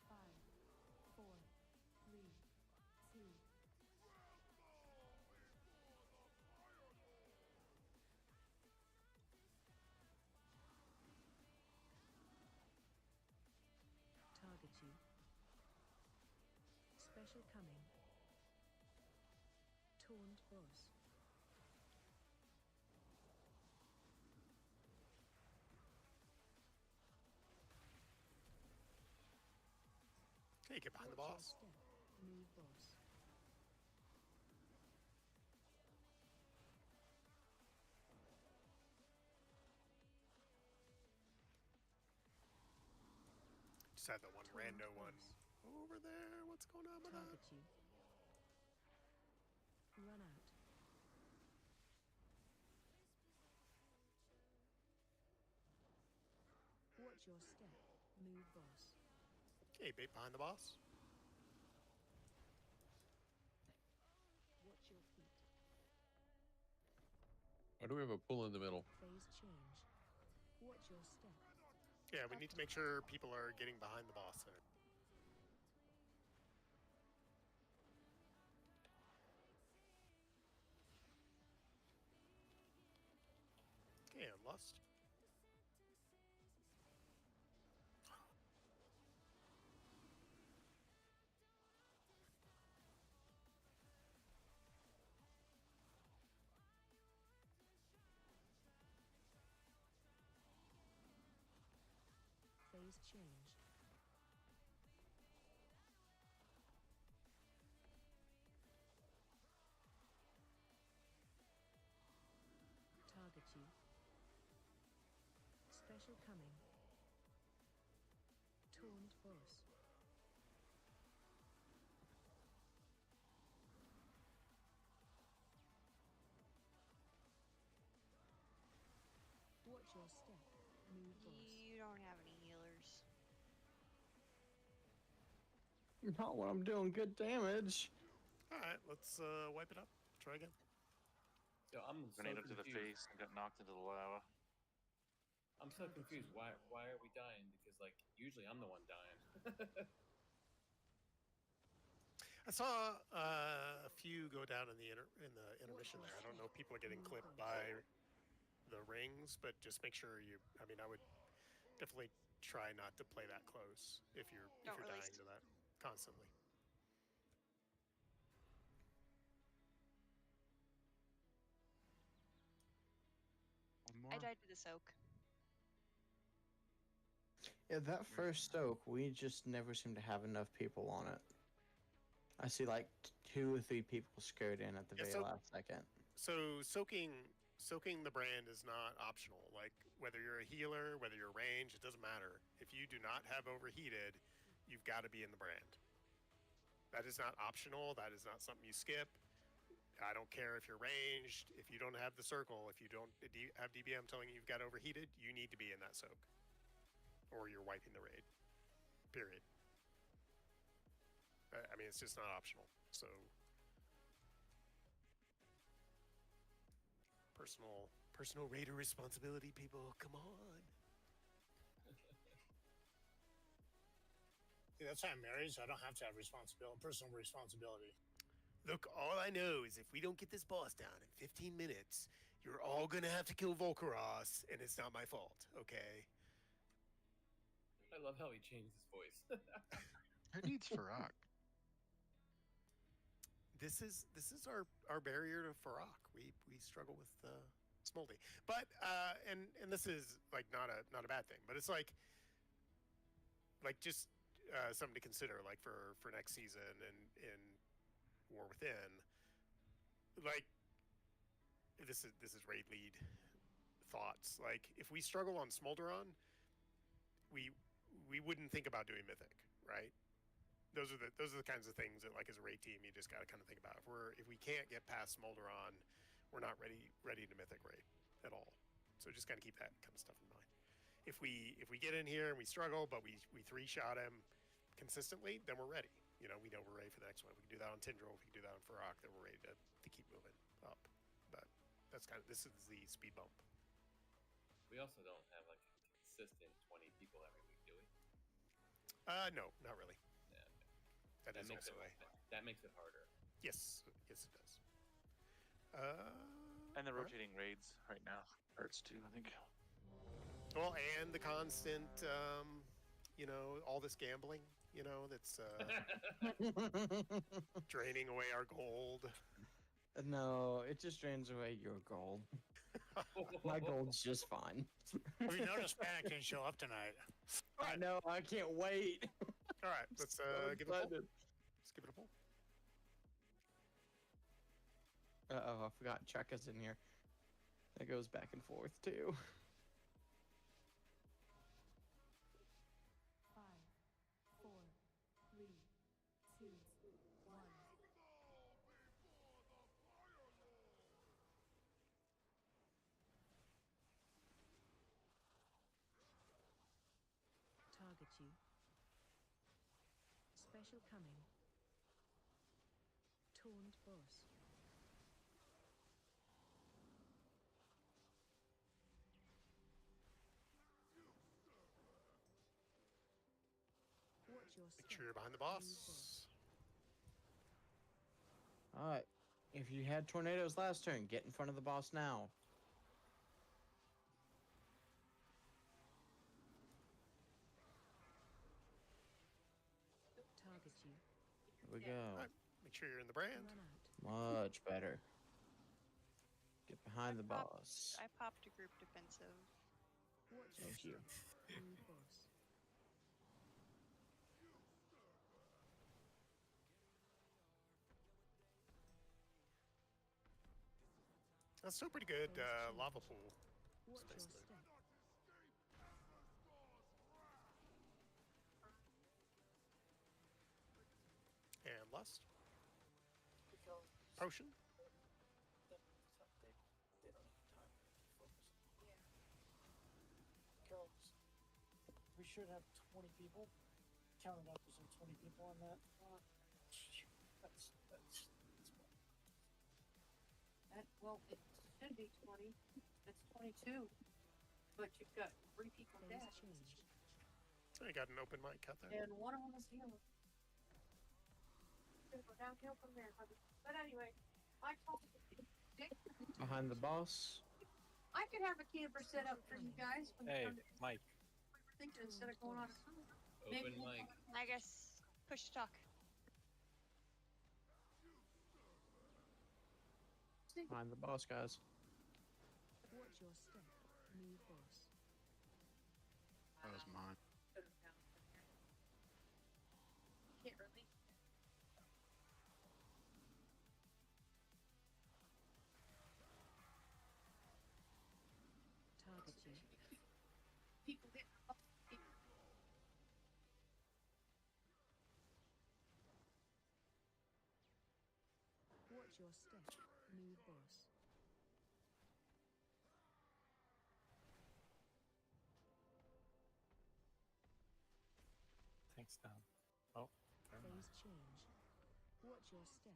5, 4, 3, 2. Target you. Special coming. Taunt boss. Okay, get behind the Watch your boss. step. Move boss. Just had that one Taunt rando one boss. over there. What's going on with that? Target you. Run out. Watch your step. Move boss. Okay, bait behind the boss. Watch your feet. Why do we have a pull in the middle? Phase change. Watch your step. Yeah, we need to make sure people are getting behind the boss there. Okay, and lust. Phase change. Target you. Special coming. Taunt boss. Watch your step. Move boss. You don't have any healers. Not when I'm doing good damage. All right, let's wipe it up. Try again. So I'm so Grenade up to the confused. face and got knocked into the lava. I'm so confused. Why are we dying? Because like usually I'm the one dying. I saw a few go down in the intermission there. I don't know if people are getting clipped by the rings, but just make sure you. I mean, I would definitely try not to play that close if you're Don't dying release. to that constantly. One more. I died to the soak. Yeah, that first soak, we just never seem to have enough people on it. I see like 2 or 3 people skirt in at the very last second. So soaking the brand is not optional. Like whether you're a healer, whether you're range, it doesn't matter. If you do not have overheated, you've got to be in the brand. That is not optional. That is not something you skip. I don't care if you're ranged. If you don't have the circle, if you don't have DBM telling you you've got overheated, you need to be in that soak. Or you're wiping the raid. Period. I mean, it's just not optional. So, personal raider responsibility, people. Come on. Yeah, that's why I'm married, so I don't have to have personal responsibility. Look, all I know is if we don't get this boss down in 15 minutes, you're all gonna have to kill Volcaros, and it's not my fault, okay? I love how he changed his voice. Who needs Farak? This is our barrier to Farak. We struggle with Smoldy, but and this is like not a bad thing, but it's like just something to consider, like for next season and in War Within. Like this is raid lead thoughts. Like if we struggle on Smolderon, we wouldn't think about doing Mythic, right? Those are the kinds of things that, like, as a raid team, you just got to kind of think about. If we can't get past Smolderon, we're not ready to Mythic raid at all. So just got to keep that kind of stuff in mind. If we get in here and we struggle, but we 3-shot him consistently, then we're ready. You know, we know we're ready for the next one. We can do that on Tindral. If we can do that on Farak, then we're ready to keep moving up. But this is the speed bump. We also don't have like a consistent 20 people every week, do we? No, not really. Yeah. That is makes also that makes it harder. Yes, it does. And the rotating raids right now hurts too, I think. Well, and the constant, all this gambling, that's draining away our gold. No, it just drains away your gold. My gold's just fine. Have you noticed Panic didn't show up tonight? I know, I can't wait. All right, let's give it a pull. Let's give it a pull. Uh-oh, I forgot Cheka's in here. That goes back and forth, too. 5, 4, 3, 2, 1. Target you. Special coming. Taunt boss. Watch your Make sure you're behind the boss. Alright. If you had tornadoes last turn, get in front of the boss now. Target you. Here we go. All right, make sure you're in the brand. Run out. Much better. Get behind the boss. I popped a group defensive. Watch your Thank you. new boss. That's still pretty good lava pool. Watch your Basically. step. And lust. Potion. We should have 20 people. Counted up, there's 20 people on that. Well, it should be 20. It's 22. But you've got 3 people dead. So you got an open mic cut there. And one of them is healing. It's gonna go downhill from there, honey. But anyway, I told Dick Behind the boss. I could have a camper set up for you guys. When Hey, you come to, Mike. we were thinking instead of going on a tour. Open mic. I guess push to talk. Behind the boss, guys. Watch your step. New boss. That was mine. at you. People get Watch your step, new boss. Thanks, Tom. Oh, never mind. Phase change. Watch your step.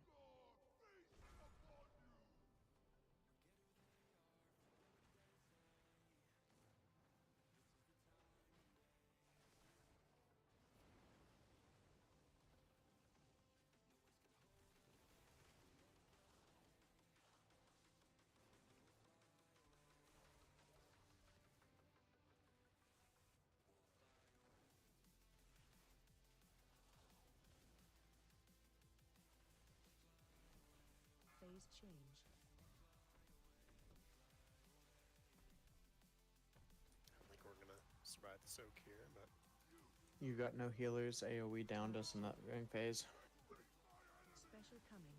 Phase change. I don't think we're gonna survive the soak here, but You got no healers. AoE downed us in that ring phase. Special coming.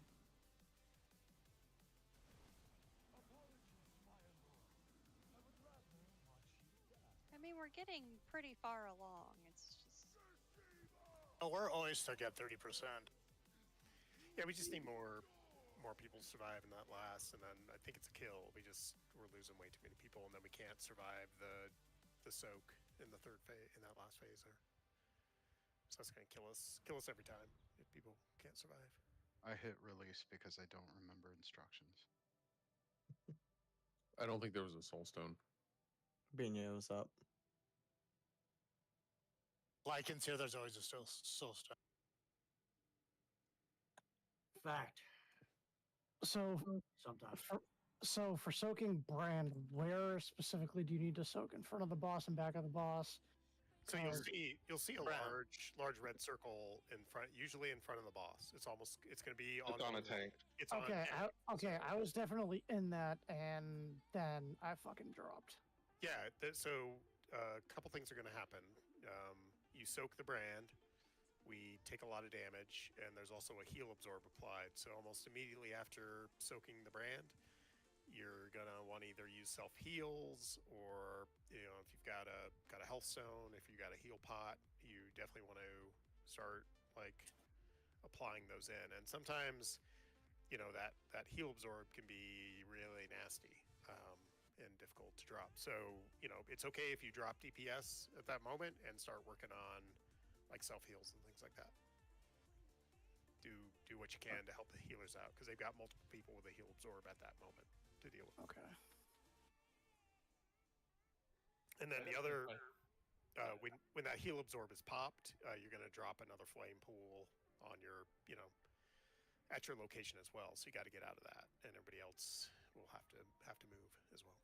I mean, we're getting pretty far along. It's just Oh, we're always stuck at 30%. yeah, we just need more people to survive in that last, and then I think it's a kill. We're losing way too many people, and then we can't survive the soak in the third phase, in that last phase there. So that's gonna kill us every time if people can't survive. I hit release because I don't remember instructions. I don't think there was a soul stone. Benya was up. Lycans here, there's always a soul stone. Fact. So, Sometimes. for soaking brand, where specifically do you need to soak? In front of the boss and back of the boss? So Uh, you'll see a Brand. large red circle in front, usually in front of the boss. It's going to be on It's on the- a tank. It's on Okay, tank. I was definitely in that, and then I fucking dropped. Yeah, so a couple things are going to happen. You soak the brand, we take a lot of damage, and there's also a heal absorb applied. So almost immediately after soaking the brand, you're gonna want to either use self heals, or if you've got a health stone, if you got a heal pot, you definitely want to start like applying those in. And sometimes that heal absorb can be really nasty and difficult to drop. So it's okay if you drop DPS at that moment and start working on like self heals and things like that. Do what you can to help the healers out, because they've got multiple people with a heal absorb at that moment to deal with. Okay. And then the other, when that heal absorb is popped, you're going to drop another flame pool on your, at your location as well. So you got to get out of that, and everybody else will have to move as well.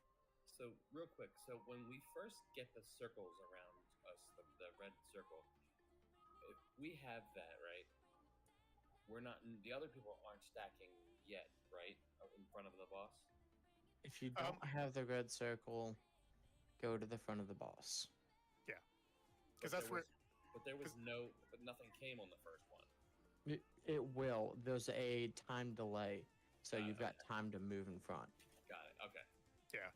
So real quick, so when we first get the circles around us, the red circle, if we have that, right? We're not. The other people aren't stacking yet, right? In front of the boss. If you don't have the red circle, go to the front of the boss. Yeah, because that's where. But nothing came on the first one. It will. There's a time delay, so you've got time to move in front. Got it. Okay. Yeah,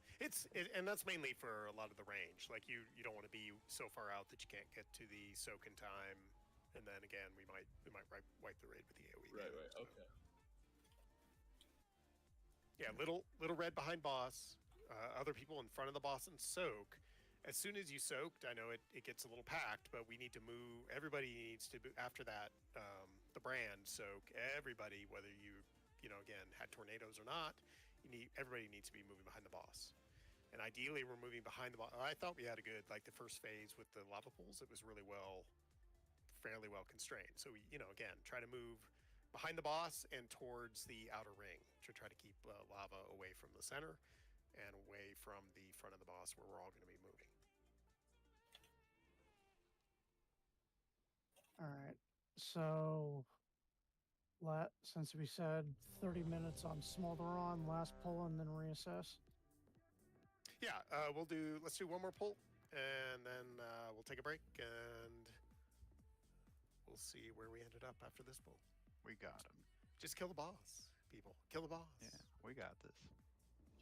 and that's mainly for a lot of the range. Like you don't want to be so far out that you can't get to the soak in time, and then again we might wipe the raid with the AoE. Right. So. Okay. Yeah, little red behind boss, other people in front of the boss and soak. As soon as you soaked, I know it gets a little packed, but we need to move. Everybody needs to after that the brand soak. Everybody, whether you again had tornadoes or not, everybody needs to be moving behind the boss. And ideally, we're moving behind the boss. I thought we had a good, like the first phase with the lava pools. It was fairly well constrained. So we, again, try to move behind the boss and towards the outer ring to try to keep lava away from the center and away from the front of the boss where we're all going to be moving. All right. So, since we said 30 minutes on Smolderon, last pull, and then reassess. Yeah, let's do one more pull, and then we'll take a break, and we'll see where we ended up after this pull. We got him. Just kill the boss, people. Kill the boss. Yeah, we got this.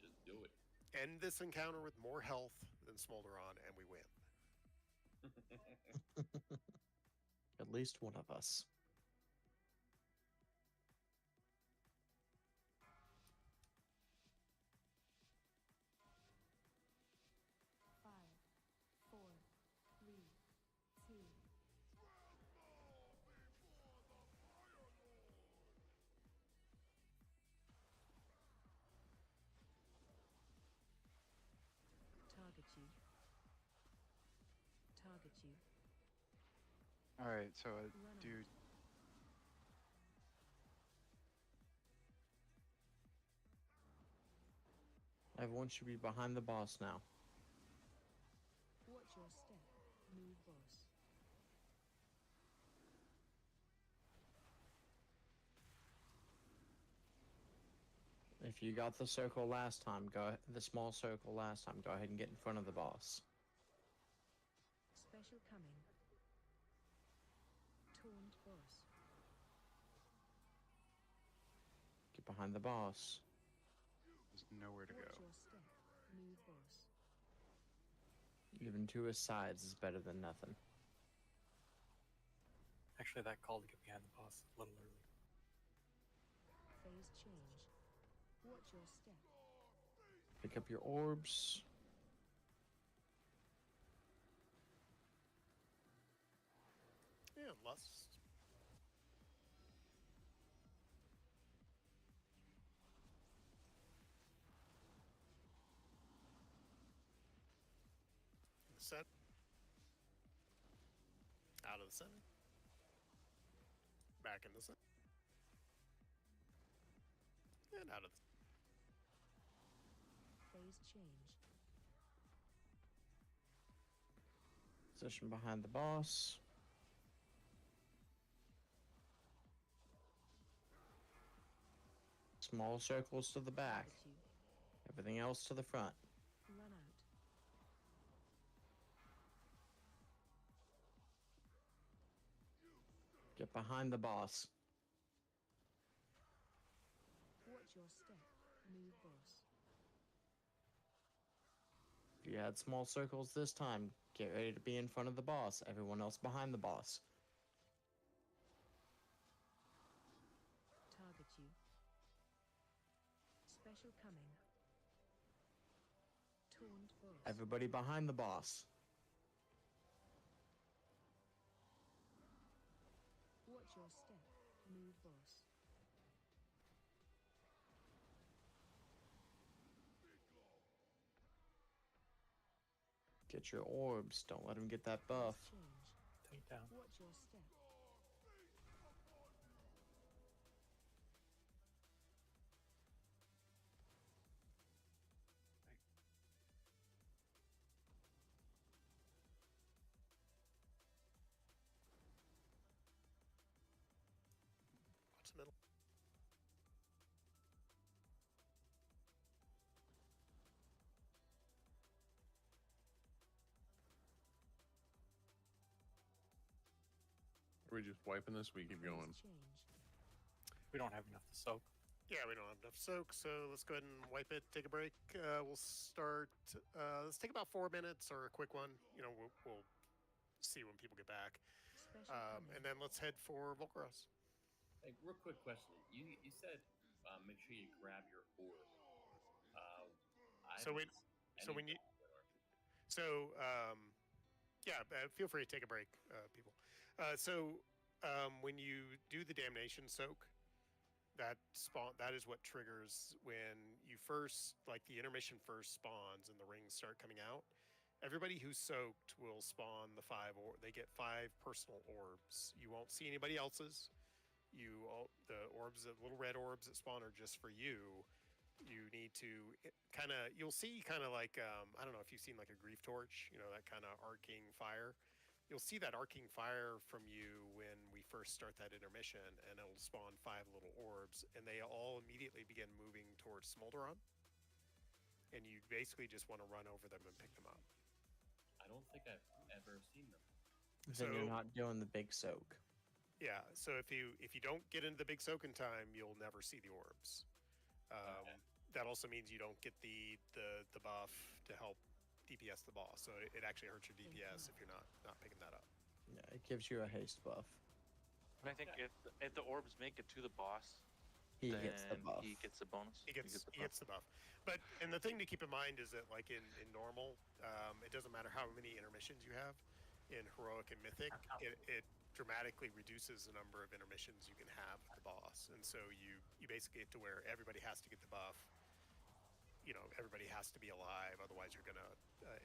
Just do it. end this encounter with more health than Smolderon, and we win. At least one of us. Five, four, three, two. Target you. Target you. Alright, so Run dude. out. Everyone should be behind the boss now. Watch your step. Move boss. If you got the circle last time, the small circle last time, go ahead and get in front of the boss. Special coming. Taunt boss. Get behind the boss. There's nowhere to Watch go. your step. Move boss. Even to his sides is better than nothing. Actually, that call to get behind the boss a little early. Phase change. Watch your step. Pick up your orbs. Yeah, lust. Set. Out of the center. Back in the center. And out of the Phase change. Position behind the boss. Small circles to the back. Target you. Everything else to the front. Run out. Get behind the boss. Watch your step. Move boss. If you had small circles this time, get ready to be in front of the boss. Everyone else behind the boss. Target you. Special coming. Taunt boss. Everybody behind the boss. Watch your step. Move boss. Get your orbs. Don't let him get that buff. Phase change. Take down. Watch your step. Watch the middle. Are we just wiping this? We keep going. Phase change. We don't have enough to soak. Yeah, we don't have enough soak, so let's go ahead and wipe it. Take a break. We'll start. Let's take about 4 minutes or a quick one. You know, we'll see when people get back, Special coming. and then let's head for Volcaros. Hey, real quick question. You said make sure you grab your orb. So when you feel free to take a break, people. When you do the damnation soak, that is what triggers when you first, like, the intermission first spawns and the rings start coming out. Everybody who's soaked will spawn they get 5 personal orbs. You won't see anybody else's. The orbs, the little red orbs that spawn are just for you. You need to you'll see like, I don't know if you've seen like a grief torch, you know, that kind of arcing fire. You'll see that arcing fire from you when we first start that intermission, and it'll spawn 5 little orbs, and they all immediately begin moving towards Smolderon. And you basically just want to run over them and pick them up. I don't think I've ever seen them. Then you're not doing the big soak. Yeah, so if you don't get into the big soak in time, you'll never see the orbs. that also means you don't get the buff to help DPS the boss. So it actually hurts your DPS if you're not picking that up. Yeah, it gives you a haste buff. But I think if the orbs make it to the boss, He then gets the buff. he gets the bonus. He gets the buff. But and the thing to keep in mind is that like in normal, it doesn't matter how many intermissions you have. In heroic and mythic, it dramatically reduces the number of intermissions you can have with the boss, and so you basically get to where everybody has to get the buff. You know, everybody has to be alive, otherwise you're gonna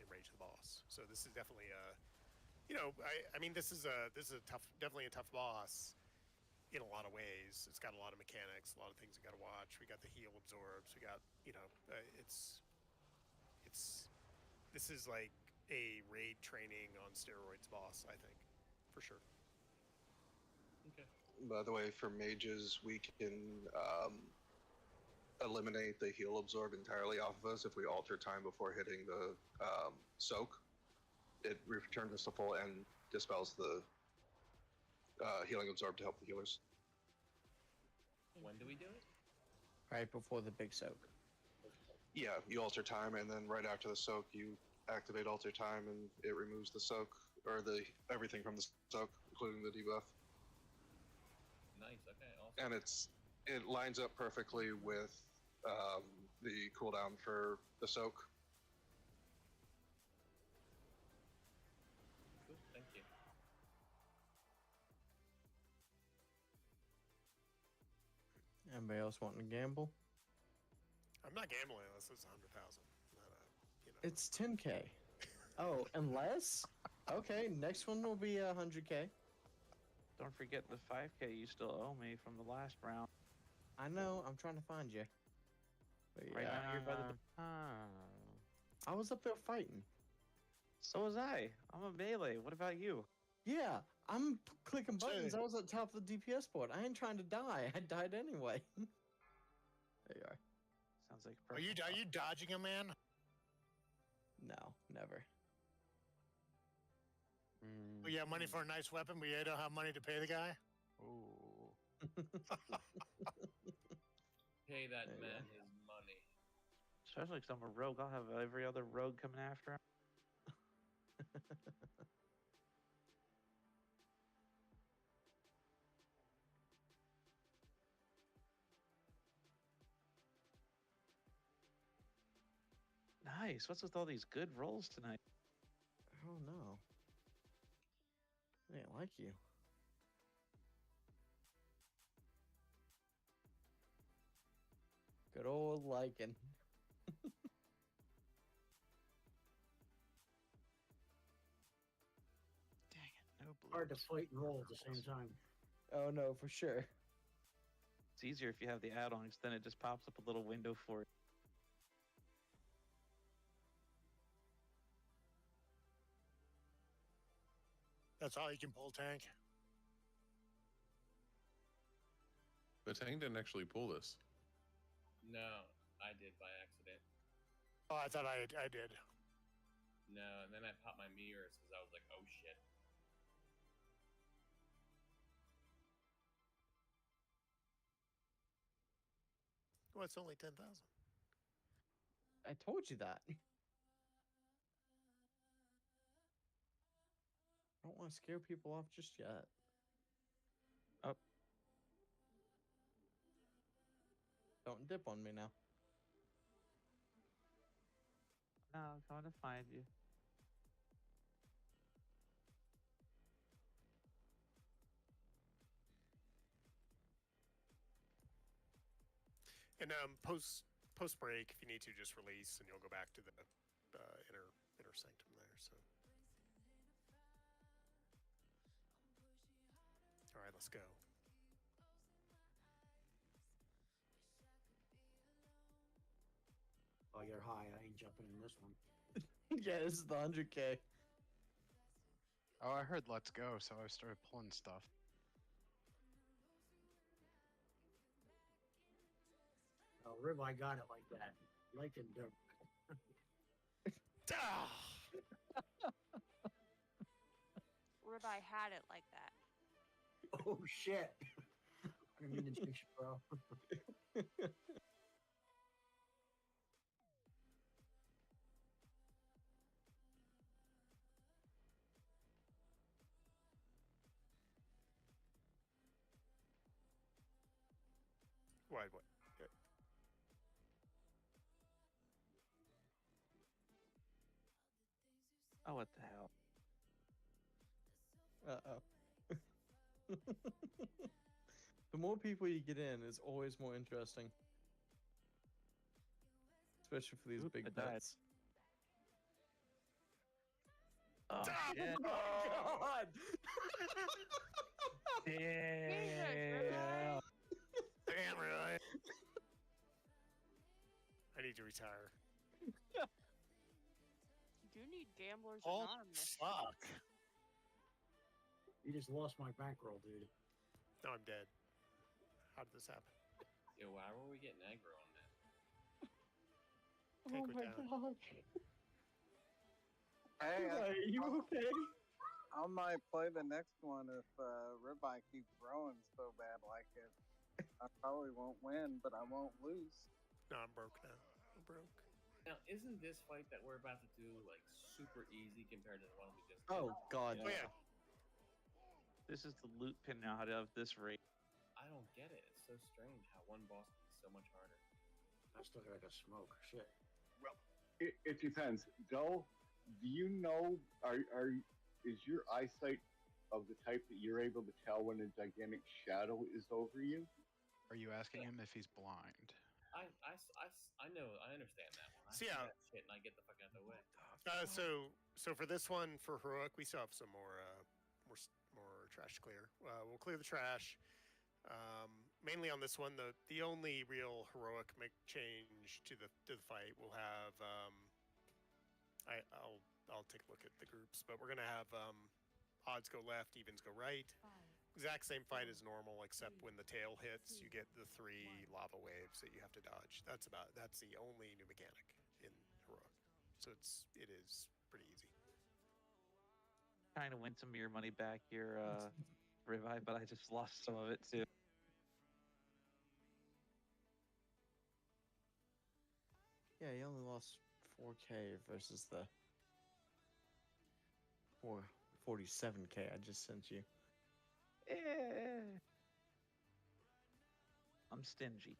enrage the boss. So this is definitely a, you know, I mean this is a definitely a tough boss in a lot of ways. It's got a lot of mechanics, a lot of things you got to watch. We got the heal absorbs. We got, you know, this is like a raid training on steroids boss, I think, for sure. Okay. By the way, for mages, we can eliminate the heal absorb entirely off of us if we alter time before hitting the soak. It returns us to full and dispels the healing absorb to help the healers. When do we do it? Right before the big soak. Yeah, you alter time, and then right after the soak, you activate alter time, and it removes the soak or the everything from the soak, including the debuff. Nice. Okay. Awesome. And it lines up perfectly with the cooldown for the soak. Cool. Thank you. Anybody else wanting to gamble? I'm not gambling unless it's 100,000. You know. It's 10K. Oh, unless? Okay, next one will be 100K. Don't forget the 5K you still owe me from the last round. I know. I'm trying to find you. But Right yeah, now you're by the. I was up there fighting. So was I. I'm a melee. What about you? Yeah, I'm clicking buttons. I was at the top of the DPS board. I ain't trying to die. I died anyway. There you are. Sounds like. Are you dodging a man? No, never. Well, you have money for a nice weapon, but you don't have money to pay the guy? Ooh. Pay that man his money. Especially because I'm a rogue. I'll have every other rogue coming after him. Nice. What's with all these good rolls tonight? Oh no. I didn't like you. Good old Lycan. Dang it, no blue. Hard to fight and roll at the same time. Oh no, for sure. It's easier if you have the add-on, 'cause then it just pops up a little window for it. That's all you can pull, tank. The tank didn't actually pull this. No, I did by accident. Oh, I thought I did. No, and then I popped my mirrors because I was like, oh shit. Well, it's only 10,000. I told you that. I don't want to scare people off just yet. Oh. Don't dip on me now. No, I'm coming to find you. And post break, if you need to, just release, and you'll go back to the inner sanctum there. So, all right, let's go. Oh, you're high. I ain't jumping in this one. Yeah, this is the 100K. Oh, I heard let's go, so I started pulling stuff. Oh, Ribeye got it like that. Like and dump. Ribeye had it like that. Oh shit! I didn't mean to jinx you, bro. Decide what. Oh, what the hell? Uh-oh. The more people you get in is always more interesting. Especially for these Oop, big I died. bets. Oh, shit. Oh god! Damn. Damn, really? I need to retire. You do need Gamblers Oh, Anonymous. fuck. You just lost my bankroll, dude. No, I'm dead. How did this happen? Yo, why were we getting aggro on that? Take it down. god. Hey, Are you okay? I might play the next one if Ribeye keeps growing so bad like it. I probably won't win, but I won't lose. No, I'm broke now. I'm broke. Now, isn't this fight that we're about to do like super easy compared to the one we just did? Oh god. Oh yeah. This is the loot pinata of this raid. I don't get it. It's so strange how one boss is so much harder. I still got a smoke. Shit. It depends. Joe, do you know, is your eyesight of the type that you're able to tell when a gigantic shadow is over you? Are you asking him if he's blind? I know, I understand that one. I So, see yeah. that shit and I get the fuck out of the way. So for this one, for heroic, we still have some more trash to clear. We'll clear the trash. Mainly on this one, the only real heroic change to the fight, we'll have. I'll take a look at the groups, but we're gonna have odds go left, evens go right. Exact same fight as normal, except when the tail hits, you get the 3 lava waves that you have to dodge. That's the only new mechanic in heroic. So it is pretty easy. Trying to win some of your money back here, Revive, but I just lost some of it too. Yeah, you only lost 4K versus the 47K I just sent you. I'm stingy.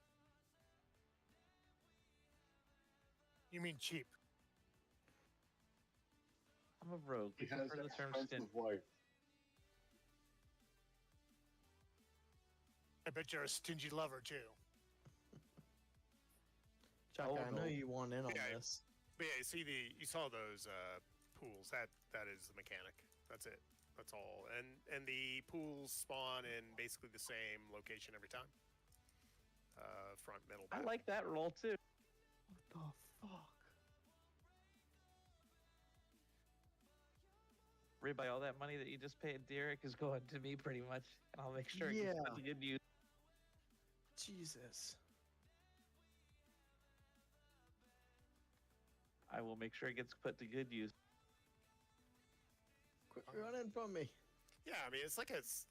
You mean cheap? I'm a rogue. He We has prefer an the term expensive stingy. wife. I bet you're a stingy lover too. Chaka, I know no. you want in on Yeah, this. But yeah, you saw those pools. That is the mechanic. That's it. That's all. And the pools spawn in basically the same location every time. Front, middle, back. I like that roll too. What the fuck? Rebuy all that money that you just paid Derek is going to me pretty much, and I'll make sure it gets put to good use. Jesus. I will make sure it gets put to good use. Quit running from me. Yeah, I mean it's like it's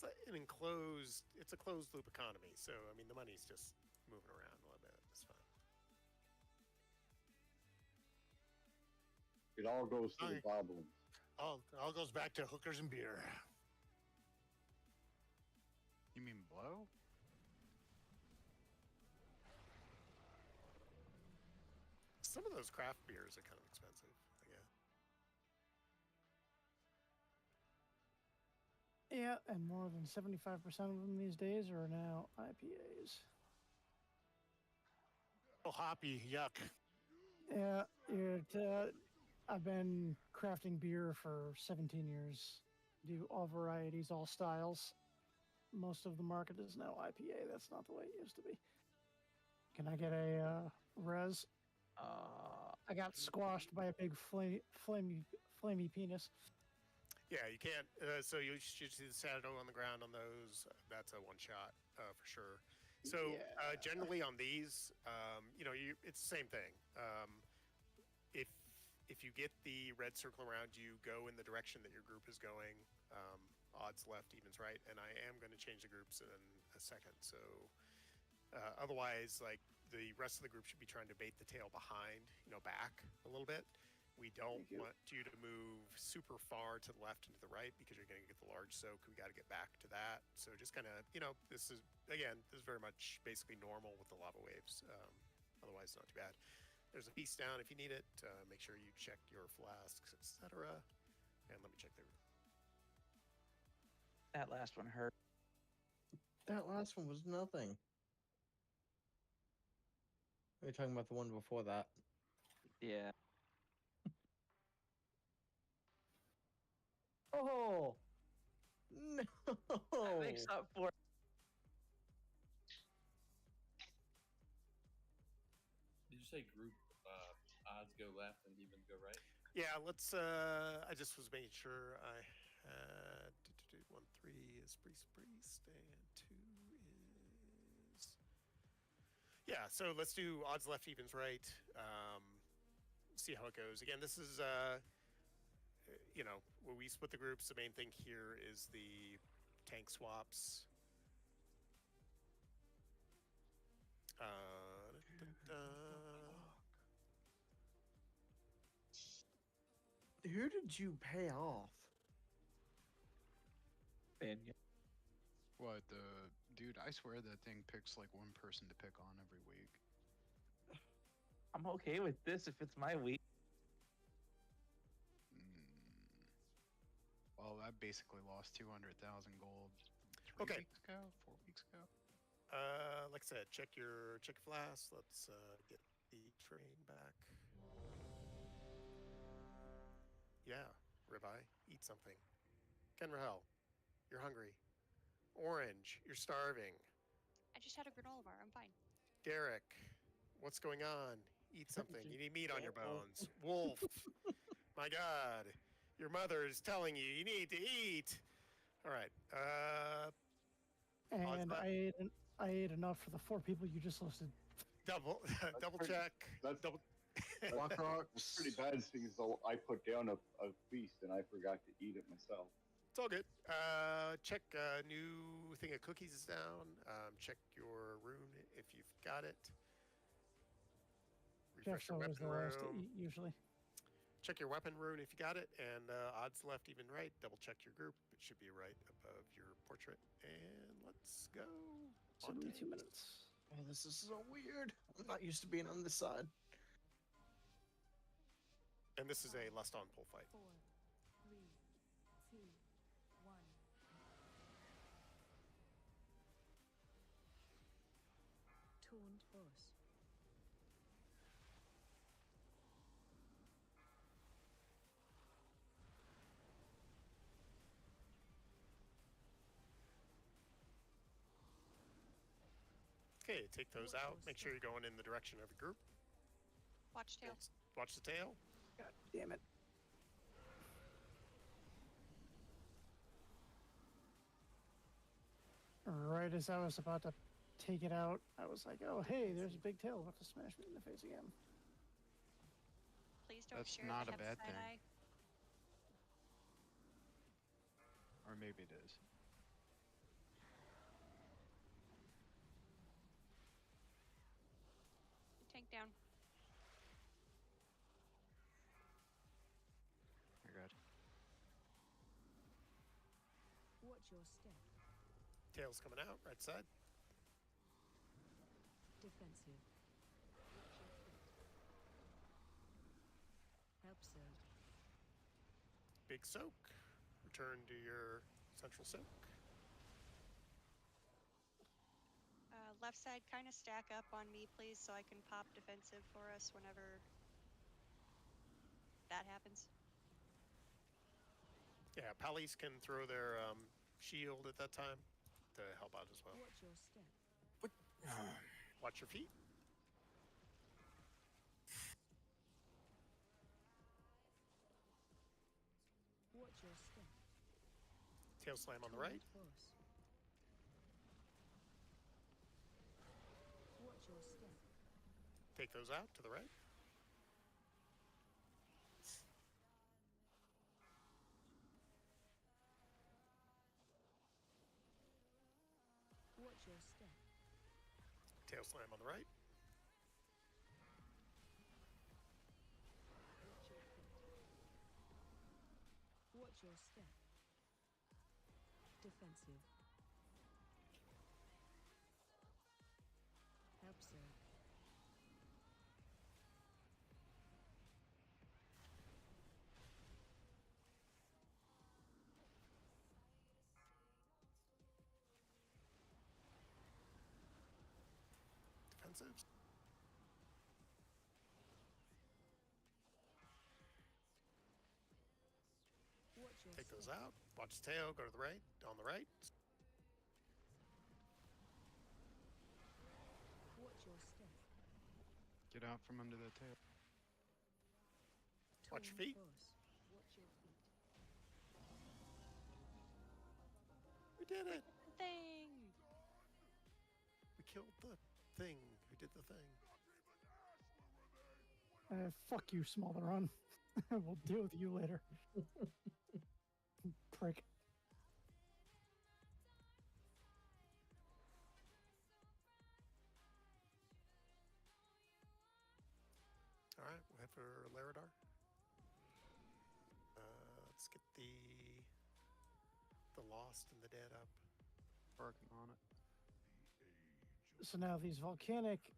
like an enclosed. It's a closed loop economy. So I mean the money's just moving around a little bit. It's fine. It all goes to the Alright. goblins. All goes back to hookers and beer. You mean blow? Some of those craft beers are kind of expensive. Yeah. Yeah, and more than 75% of them these days are now IPAs. Oh, hoppy, yuck. Yeah, I've been crafting beer for 17 years. Do all varieties, all styles. Most of the market is now IPA. That's not the way it used to be. Can I get a res? I got squashed by a big flamey penis. Yeah, you can't. So you should see the shadow on the ground on those. That's a one shot for sure. So generally on these, it's the same thing. If you get the red circle around you, go in the direction that your group is going. Odds left, evens right, and I am going to change the groups in a second. So otherwise, like the rest of the group should be trying to bait the tail behind, back a little bit. We don't want you to move super far to the left and to the right because you're going to get the large soak. We got to get back to that. So just kind of, this is very much basically normal with the lava waves. Otherwise, not too bad. There's a piece down if you need it. Make sure you check your flasks, etc. And let me check there. That last one hurt. That last one was nothing. We're talking about the one before that. Yeah. Oh no! That makes up for. Did you say group odds go left and evens go right? Yeah, let's. I just was making sure I had 1-3 is priest, and 2 is. Yeah, so let's do odds left, evens right. See how it goes. Again, this is when we split the groups, the main thing here is the tank swaps. Who did you pay off? What the dude? I swear that thing picks like one person to pick on every week. I'm okay with this if it's my week. Well, I basically lost 200,000 gold 3 Okay. weeks ago, 4 weeks ago. Like I said, check your flask. Let's get the train back. Yeah, ribeye, eat something. Ken Rahel, you're hungry. Orange, you're starving. I just had a granola bar. I'm fine. Derek, what's going on? Eat something. You need meat on your bones. Wolf, my God, your mother is telling you you need to eat. All right. And I ate enough for the 4 people you just listed. Double check. That's double. It's pretty bad, seeing as though I put down a feast and I forgot to eat it myself. It's all good. Check new thing of cookies is down. Check your rune if you've got it. Refresh Jeff's your always weapon the last to room. eat, usually. Check your weapon rune if you got it, and odds left, even right. Double check your group. It should be right above your portrait. And let's go. So on it'll be to 2 minutes. Oh, this is so weird. I'm not used to being on this side. And this is a lust on pull fight. 4, 3, 2, 1. Taunt boss. Okay, take those out. Make sure you're going in the direction of the group. Watch tail. Watch the tail. God damn it. Right as I was about to take it out, I was like, oh, hey, there's a big tail about to smash me in the face again. Please don't That's share not the a bad side thing. eye. Or maybe it is. Tank down. You're good. Watch your step. Tail's coming out, right side. Defensive. Help serve. Big soak. Return to your central soak. Left side, kind of stack up on me, please, so I can pop defensive for us whenever that happens. Yeah, Pallies can throw their shield at that time to help out as well. Watch your step. Watch your feet. Watch your step. Tail slam on the right. Taunt boss. Watch your step. Take those out to the right. Watch your step. Tail slam on the right. Watch your feet. your step? Defensive. Absurd. Defensive. Watch your Take those step. out. Watch the tail. Go to the right. On the right. Watch your step. Get out from under the tail. Watch your Tall feet. boss. Watch your feet. We did it. Thing. We killed the thing who did the thing. Fuck you, Smolderon. We'll deal with you later. Prick. All right, we'll head for Laradar. Let's get the Lost and the Dead up. Working on it. So now these volcanic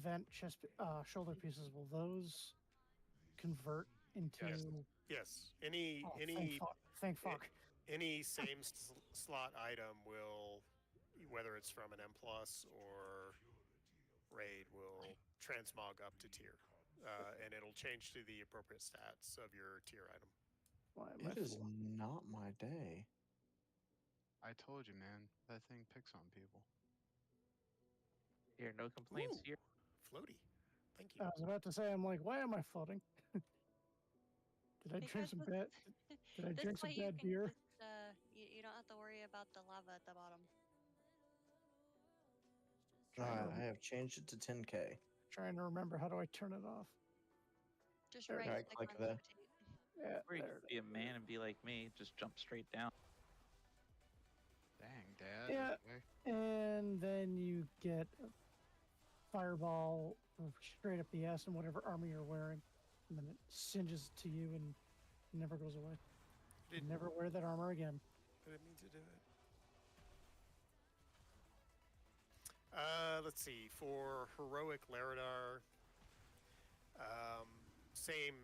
vent chest shoulder pieces, will those convert into? Yes. Any Thank fuck. any same slot item will, whether it's from an M plus or raid, will transmog up to tier, and it'll change to the appropriate stats of your tier item. Why am I It is not my day. I told you, man. That thing picks on people. Here, no complaints Ooh. here. Floaty. Thank you. I was about to say, I'm like, why am I floating? Did I drink some bad? Did I drink some bad beer? You don't have to worry about the lava at the bottom. I have changed it to 10K. Trying to remember, how do I turn it off? Just There right we go. click click on there. rotate. Yeah, Or you there could be a man and be like me, just jump straight down. Dang, Dad. Yeah. Okay. And then you get a fireball straight up the ass in whatever armor you're wearing, and then it singes to you and never goes away. You never wear that armor again. I didn't mean to do it. Let's see. For heroic Laradar, same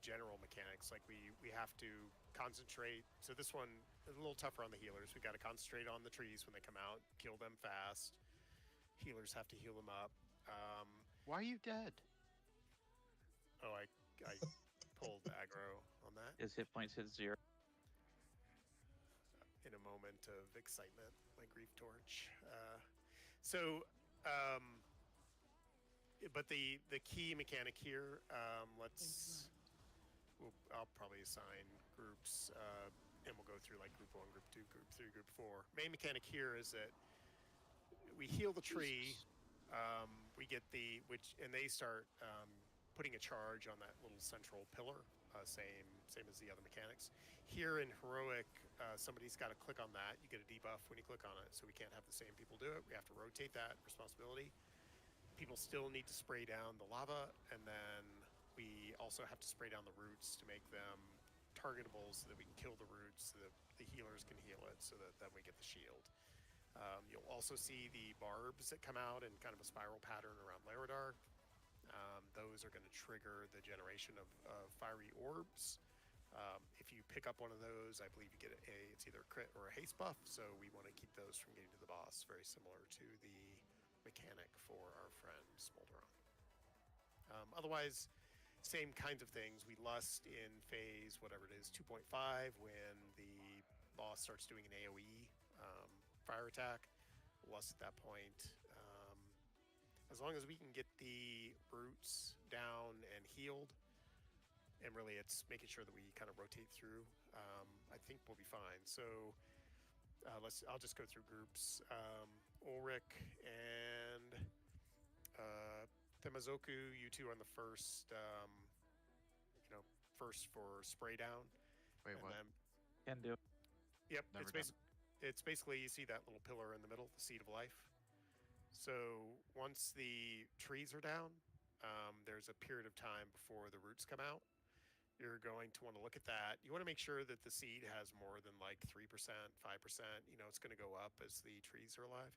general mechanics. Like we have to concentrate. So this one is a little tougher on the healers. We got to concentrate on the trees when they come out, kill them fast. Healers have to heal them up. Why are you dead? Oh, I pulled aggro on that His hit points hit 0. in a moment of excitement. My grief torch. But the key mechanic here, I'll probably assign groups, and we'll go through like group 1, group 2, group 3, group 4. Main mechanic here is that we heal the tree, we get and they start putting a charge on that little central pillar, same as the other mechanics. Here in heroic, somebody's got to click on that. You get a debuff when you click on it, so we can't have the same people do it. We have to rotate that responsibility. People still need to spray down the lava, and then we also have to spray down the roots to make them targetable so that we can kill the roots, so that the healers can heal it, so that then we get the shield. You'll also see the barbs that come out in kind of a spiral pattern around Laradar. Those are going to trigger the generation of fiery orbs. If you pick up one of those, I believe you get it's either a crit or a haste buff, so we want to keep those from getting to the boss, very similar to the mechanic for our friend Smolderon. Otherwise, same kinds of things. We lust in phase, whatever it is, 2.5, when the boss starts doing an AoE fire attack. Lust at that point. As long as we can get the roots down and healed, and really it's making sure that we kind of rotate through, I think we'll be fine. So I'll just go through groups. Ulrich and Temazoku, you two on the first, first for spray down. Wait, and what? Then, Can do. yep, Never it's basically you see that little pillar in the middle, the seed of life. So once the trees are down, there's a period of time before the roots come out, you're going to want to look at that. You want to make sure that the seed has more than like 3%, 5%. You know, it's going to go up as the trees are alive.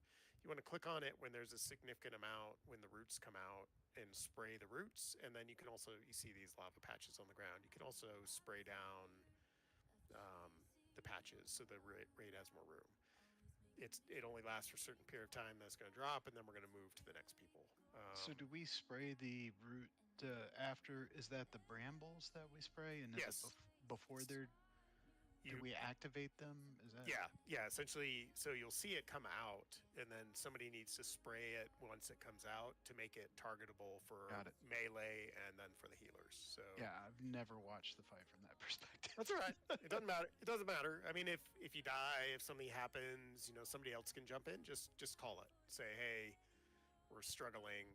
You want to click on it when there's a significant amount when the roots come out and spray the roots. And then you can also, you see these lava patches on the ground. You can also spray down the patches so the raid has more room. It only lasts for a certain period of time. That's going to drop, and then we're going to move to the next people. So do we spray the root after? Is that the brambles that we spray? And is Yes. it before they're? Do we activate them? Is that? Yeah. Essentially, so you'll see it come out, and then somebody needs to spray it once it comes out to make it targetable for melee and then for the healers. So Yeah, I've never watched the fight from that perspective. that's all right. It doesn't matter. It doesn't matter. I mean, if you die, if something happens, you know, somebody else can jump in. Just call it. Say, hey, we're struggling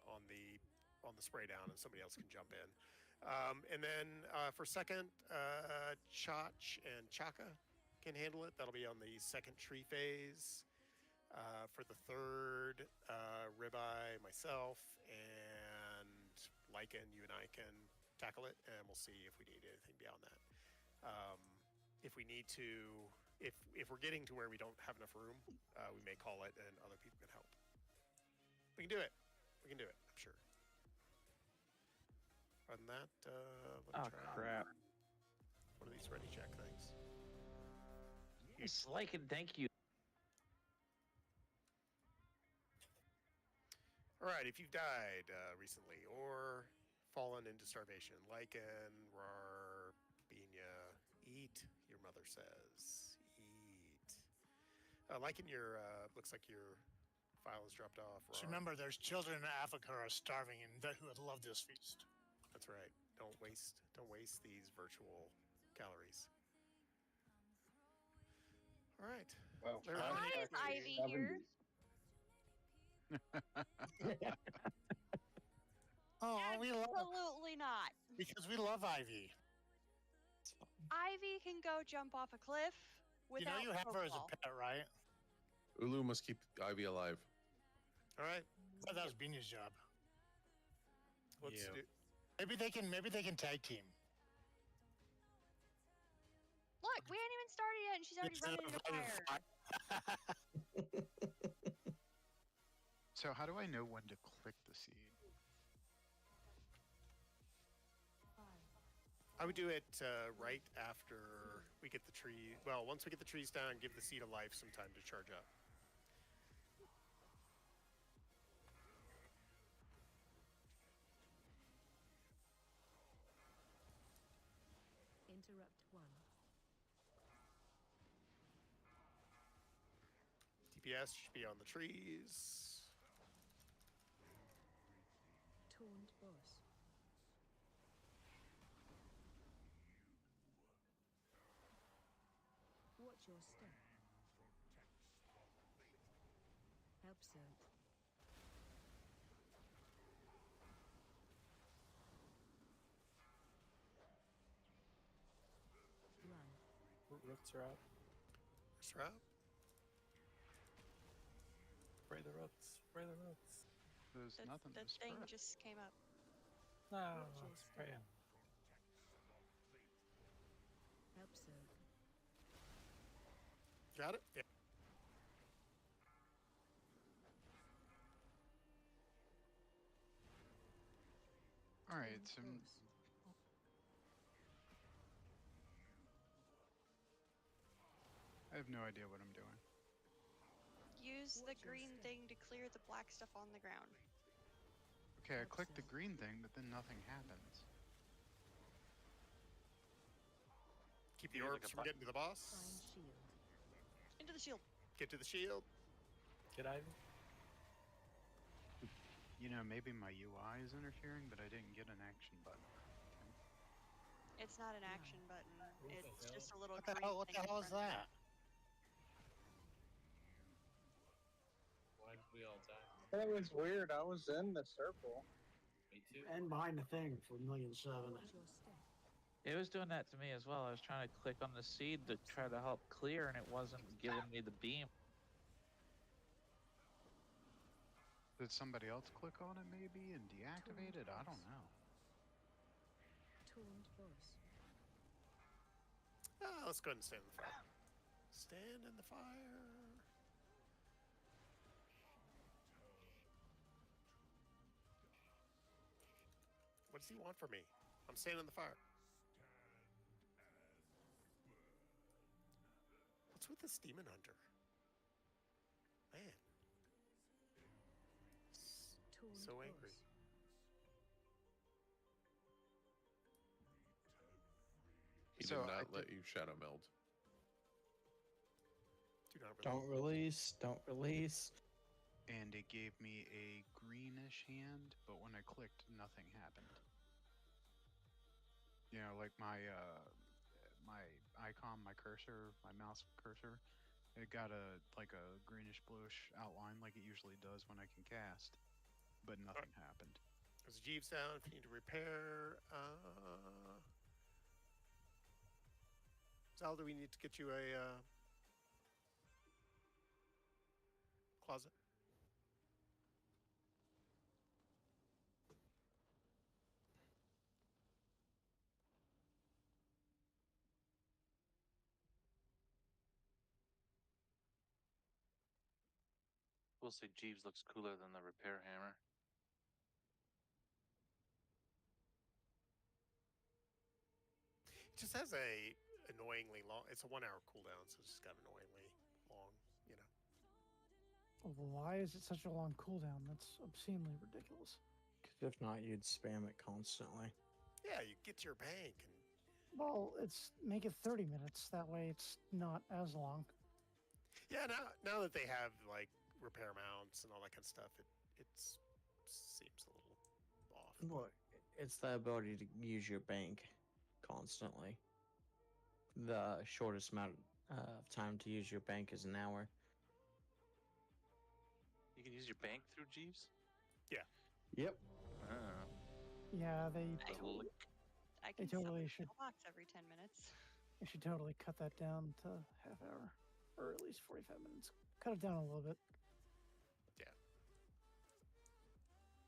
on the spray down, and somebody else can jump in. And then for second, Chach and Chaka can handle it. That'll be on the second tree phase. For the third, Ribeye, myself, and Lycan, you and I can tackle it, and we'll see if we need anything beyond that. If we need to, if we're getting to where we don't have enough room, we may call it, and other people can help. We can do it. We can do it, I'm sure. Other than that, let me try crap. one of these ready check things. Yes, Lycan, thank you. All right, if you've died recently or fallen into starvation, Lycan, Rar, Bina, eat, your mother says. Eat. Lycan, your looks like your file is dropped off. Just Rar. remember, there's children in Africa who are starving and who would love this feast. That's right. Don't waste these virtual calories. All right. Well, Why is Ivy here? Oh, we love Absolutely not. because we love Ivy. Ivy can go jump off a cliff You without know you have her as a Pokeball. pet, right? Ulu must keep Ivy alive. All right. But that was Bina's job. Let's do. Maybe they can tag team. Look, we ain't even started yet, and she's already running into fire. So how do I know when to click the seed? I would do it right after we get the tree. Well, once we get the trees down, give the seed of life some time to charge up. Interrupt 1. DPS should be on the trees. Taunt boss. Watch your step. Help Zerg. Run. Roots are out. Roots are out. Spray the roots. Spray the roots. There's nothing The to thing spray. just came up. No, Watch your spray step. him. Help Zerg. Got it? Yeah. All right, so I have no idea what I'm doing. Use the green thing to clear the black stuff on the ground. Okay, I clicked the green thing, but then nothing happens. Keep the orbs from getting to the boss. Find shield. Into the shield. Get to the shield. Get Ivy. You know, maybe my UI is interfering, but I didn't get an action button. It's not an action button. It's just a little What the green hell? What thing the in hell is front of that? Why did we all die? That was weird. I was in the circle. Me too. And behind the thing for $1,700,000. Watch your step. It was doing that to me as well. I was trying to click on the seed to try to help clear, and it wasn't giving me the beam. Did somebody else click on it maybe and deactivate it? I don't know. Taunt Taunt boss. Let's go ahead and stand in the fire. Stand in the fire. What does he want from me? I'm standing in the fire. What's with this demon hunter? Man. Taunt So angry. boss. He So did I not let you shadow meld. Do not Don't release. Don't release. And it gave me a greenish hand, but when I clicked, nothing happened. You know, like my icon, my cursor, my mouse cursor, it got a greenish bluish outline like it usually does when I can cast, but nothing happened. There's Jeeves down if you need to repair. Zal, do we need to get you a closet? We'll say Jeeves looks cooler than the repair hammer. It just has a annoyingly long. It's a 1 hour cooldown, so it's just got annoyingly long. You know. Why is it such a long cooldown? That's obscenely ridiculous. Because if not, you'd spam it constantly. Yeah, you get to your bank and Well, make it 30 minutes. That way it's not as long. yeah. Now that they have like repair mounts and all that kind of stuff, it seems a little off. Well, it's the ability to use your bank constantly. The shortest amount of time to use your bank is an hour. You can use your bank through Jeeves? Yeah. Yep. Yeah, they I They can summon totally should. mailbox every 10 minutes. They should totally cut that down to half hour, or at least 45 minutes. Cut it down a little bit. Yeah.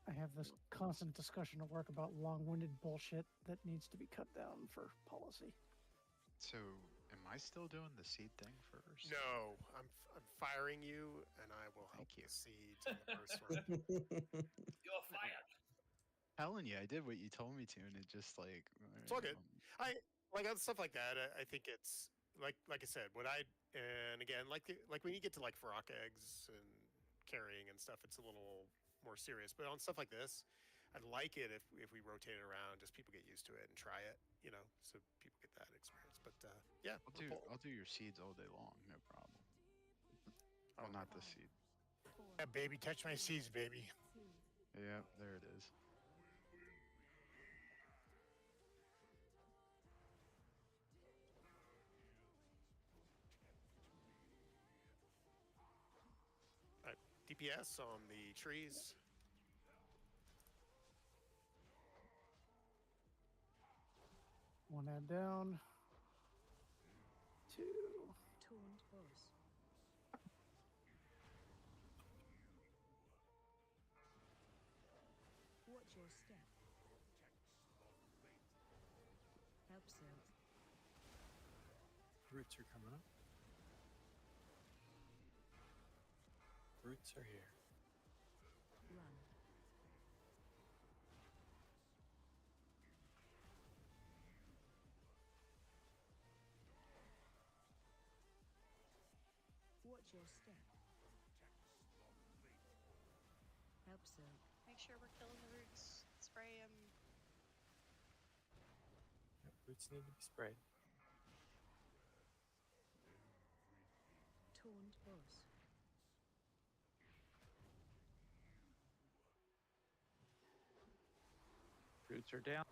I have this constant discussion at work about long-winded bullshit that needs to be cut down for policy. So, am I still doing the seed thing first? No, I'm firing you, and I will help Thank you. the seeds in the first round. You're fired. Telling you, I did what you told me to, and it just like. It's all good. I like stuff like that. I think it's like I said. And again, like when you get to like Faraka eggs and carrying and stuff, it's a little more serious. But on stuff like this, I'd like it if we rotate it around, just people get used to it and try it, you know, so people get that experience. But yeah, I'll do your seeds all day long, no problem. Oh, not the seed. Yeah, baby, touch my seeds, baby. Yeah, there it is. DPS on the trees. One ad down. Two. Taunt boss. Watch your step. Absent. Roots are coming up. Roots are here. Run. Watch your step. Absent. Make sure we're killing the roots. Spray them. Yep, roots need to be sprayed. Taunt boss. Roots are down.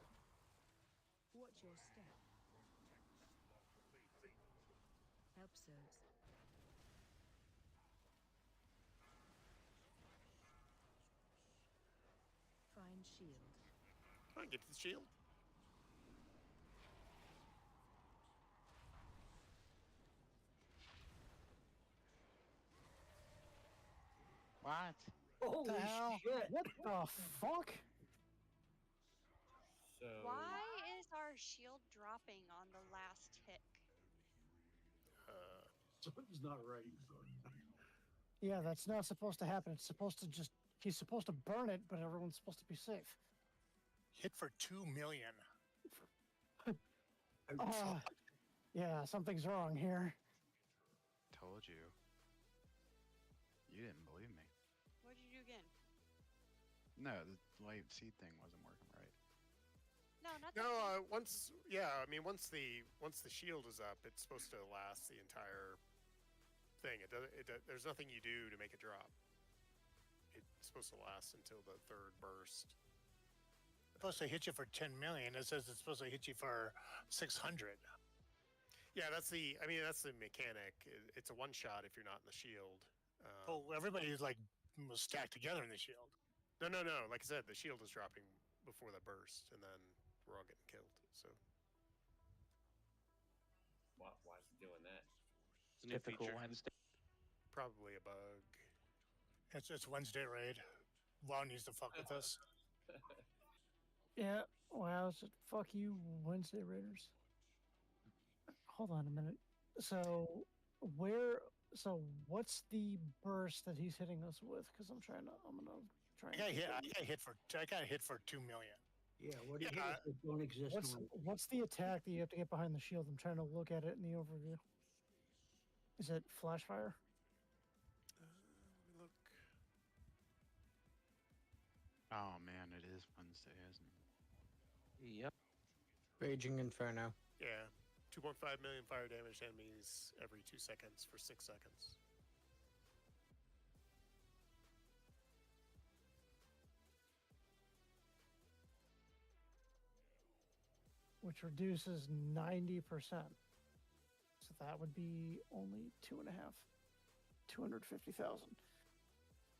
Watch your step. Absent. Find shield. Come on, get to the shield. What? Holy shit! What the fuck? So Why is our shield dropping on the last tick? Something's not right. Yeah, that's not supposed to happen. It's supposed to just, he's supposed to burn it, but everyone's supposed to be safe. Hit for 2 million. Oh, yeah, something's wrong here. Told you. You didn't believe me. What did you do again? No, the light seed thing wasn't working right. No, not No, once the shield is up, it's supposed to last the entire thing. There's nothing you do to make it drop. It's supposed to last until the third burst. It's supposed to hit you for 10 million. It says it's supposed to hit you for 600. Yeah, that's the mechanic. It's a one shot if you're not in the shield. Oh, everybody's like was stacked together in the shield. No. Like I said, the shield is dropping before the burst, and then we're all getting killed. So Why is it doing that? Typical Wednesday. probably a bug. It's Wednesday raid. WoW needs to fuck with us. Yeah, wow, so fuck you, Wednesday Raiders. Hold on a minute. So, what's the burst that he's hitting us with? Because I'm gonna try. I got hit for 2 million. Yeah, what do you get that don't exist? What's the attack that you have to get behind the shield? I'm trying to look at it in the overview. Is it flash fire? Look. Oh man, it is Wednesday, isn't it? Yep. Raging Inferno. Yeah, 2.5 million fire damage to enemies every 2 seconds for 6 seconds. Which reduces 90%. So that would be only 250,000.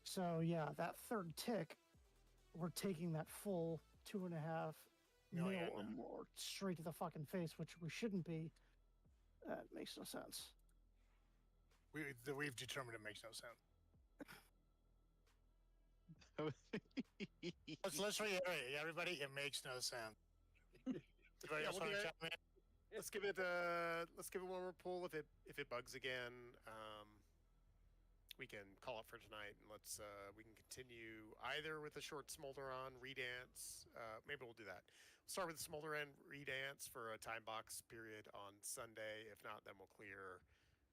So yeah, that third tick, we're taking that full 2.5 Million. mil or more straight to the fucking face, which we shouldn't be. That makes no sense. We've determined it makes no sense. Let's reiterate, everybody. It makes no sense. Everybody else wanna chime in? Let's give it one more pull. If it bugs again, we can call it for tonight, and we can continue either with a short Smolderon redance. Maybe we'll do that. We'll start with the Smolderon redance for a time box period on Sunday. If not, then we'll clear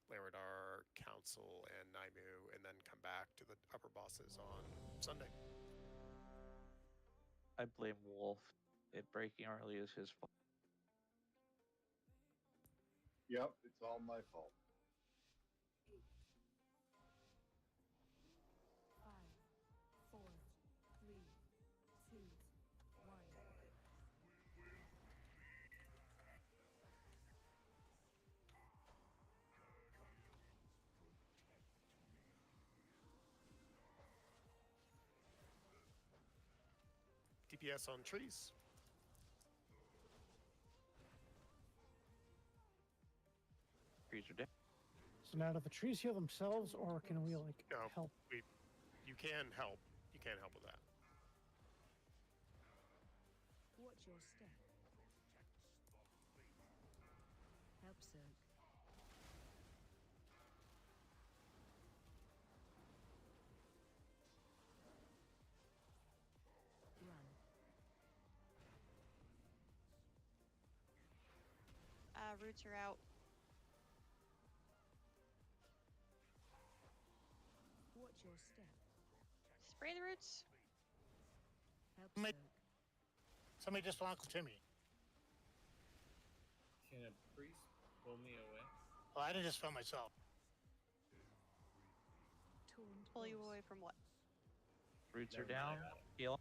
Laradar, Council, and Naimu, and then come back to the upper bosses on Sunday. I blame Wolf. It breaking early is his fault. Yep, it's all my fault. 5, 4, 3, 2, 1. DPS on trees. Trees are dead. So now do the trees heal themselves, or can we No, help? You can help. You can help with that. Watch your step. Help Zerg. Run. Roots are out. Watch your step. Spray the roots. Help Somebody, Zerg. somebody just blocked Timmy. Can a priest pull me away? Well, I didn't just find myself. Taunt Pull you boss. away from what? Roots are Never down. mind. Heal.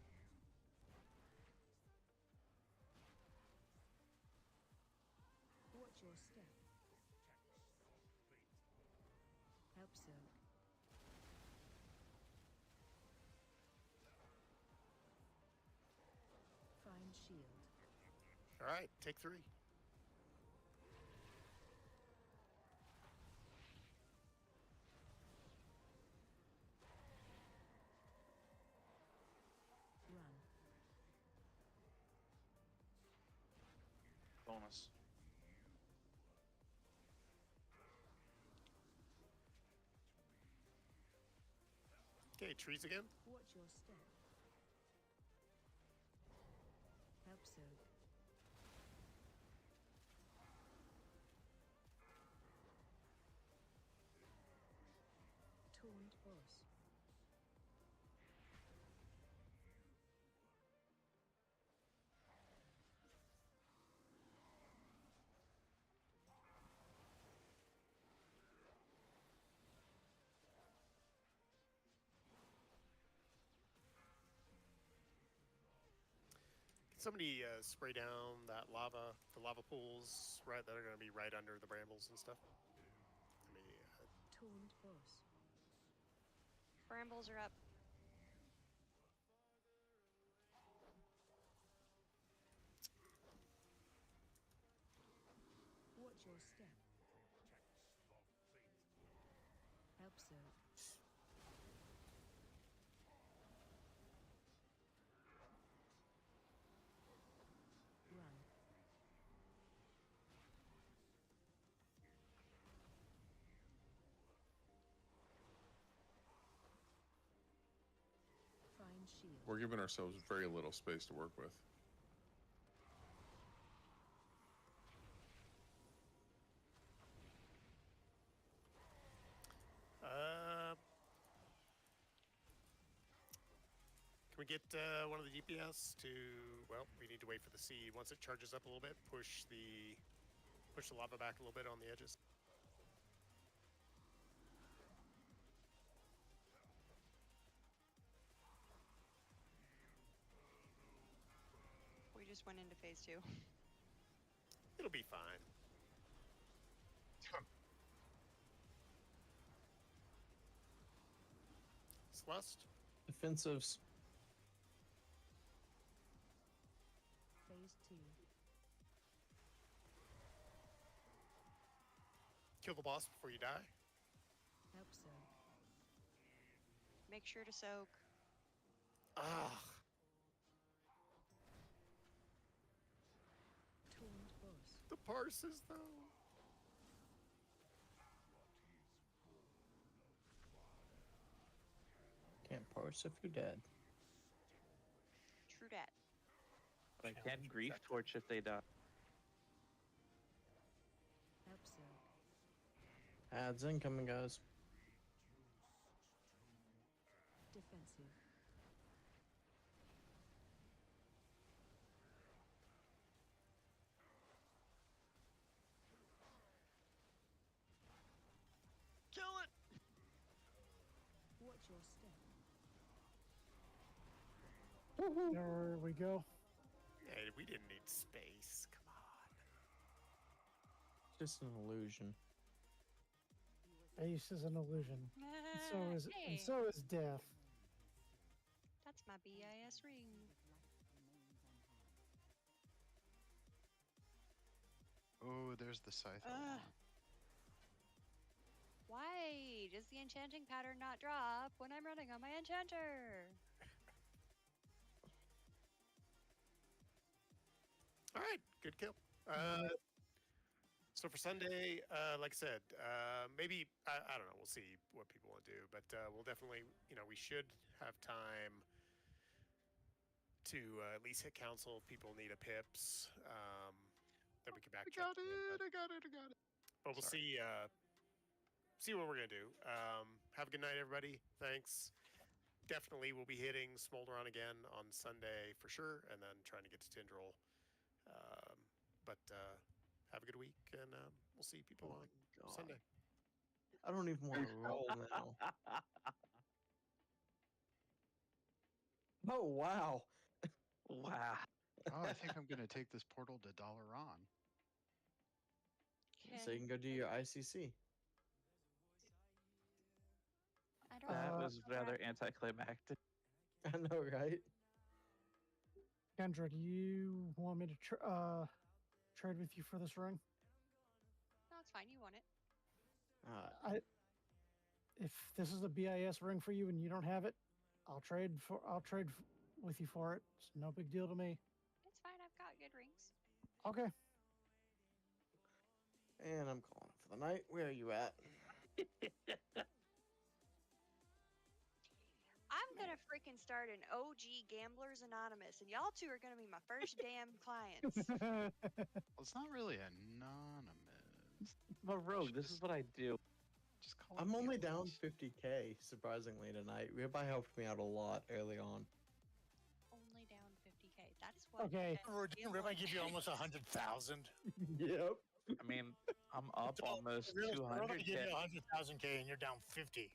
Watch your step. Help Zerg. Find shield. All right, take 3. Run. bonus. Okay, trees again. Watch your step. Help soak. Taunt boss. Can somebody spray down that lava, the lava pools, right? That are going to be right under the brambles and stuff. Let me. Taunt boss. Brambles are up. Watch your step. Help soak. Run. Find shield. We're giving ourselves very little space to work with. Can we get one of the DPS to? Well, we need to wait for the seed. Once it charges up a little bit, push the lava back a little bit on the edges. We just went into phase 2. It'll be fine. Celeste? Defensives. Phase 2. Kill the boss before you die. Help soak. Make sure to soak. Ah. Taunt boss. The parses, though. Can't parse if you're dead. True dat. I can't grief torch if they die. Help soak. Ads incoming, guys. Defensive. Kill it. Watch your step. There we go. Hey, we didn't need space. Come on. Just an illusion. Ace is an illusion. And so is Hey. and so is death. That's my BIS ring. Oh, there's the scythe. Why does the enchanting pattern not drop when I'm running on my enchanter? All right, good kill. So for Sunday, like I said, maybe I don't know. We'll see what people want to do, but we'll definitely, we should have time to at least hit council. If people need a pips, then we can back. I got it. But we'll see what we're gonna do. Have a good night, everybody. Thanks. Definitely, we'll be hitting Smolderon again on Sunday for sure, and then trying to get to Tindril. But have a good week, and we'll see people on Sunday. I don't even want to roll now. Oh, wow. Wow. Oh, I think I'm going to take this portal to Dalaran. So you can go do your ICC. I don't That know. was rather anticlimactic. I know, right? Kendra, do you want me to trade with you for this ring? No, it's fine. You want it. If this is a BIS ring for you and you don't have it, I'll trade with you for it. It's no big deal to me. It's fine. I've got good rings. Okay. And I'm calling it for the night. Where are you at? I'm gonna freaking start an OG Gamblers Anonymous, and y'all two are gonna be my first damn clients. Well, it's not really anonymous. But Rogue, this is what I do. Just call I'm it only gamblers. down 50k, surprisingly, tonight. Ribeye helped me out a lot early on. Only down 50k. That's what. Okay. Didn't Ribeye give you almost 100,000? Yep. I mean, I'm up almost Really, we're only 200k. giving you 100,000k and you're down 50.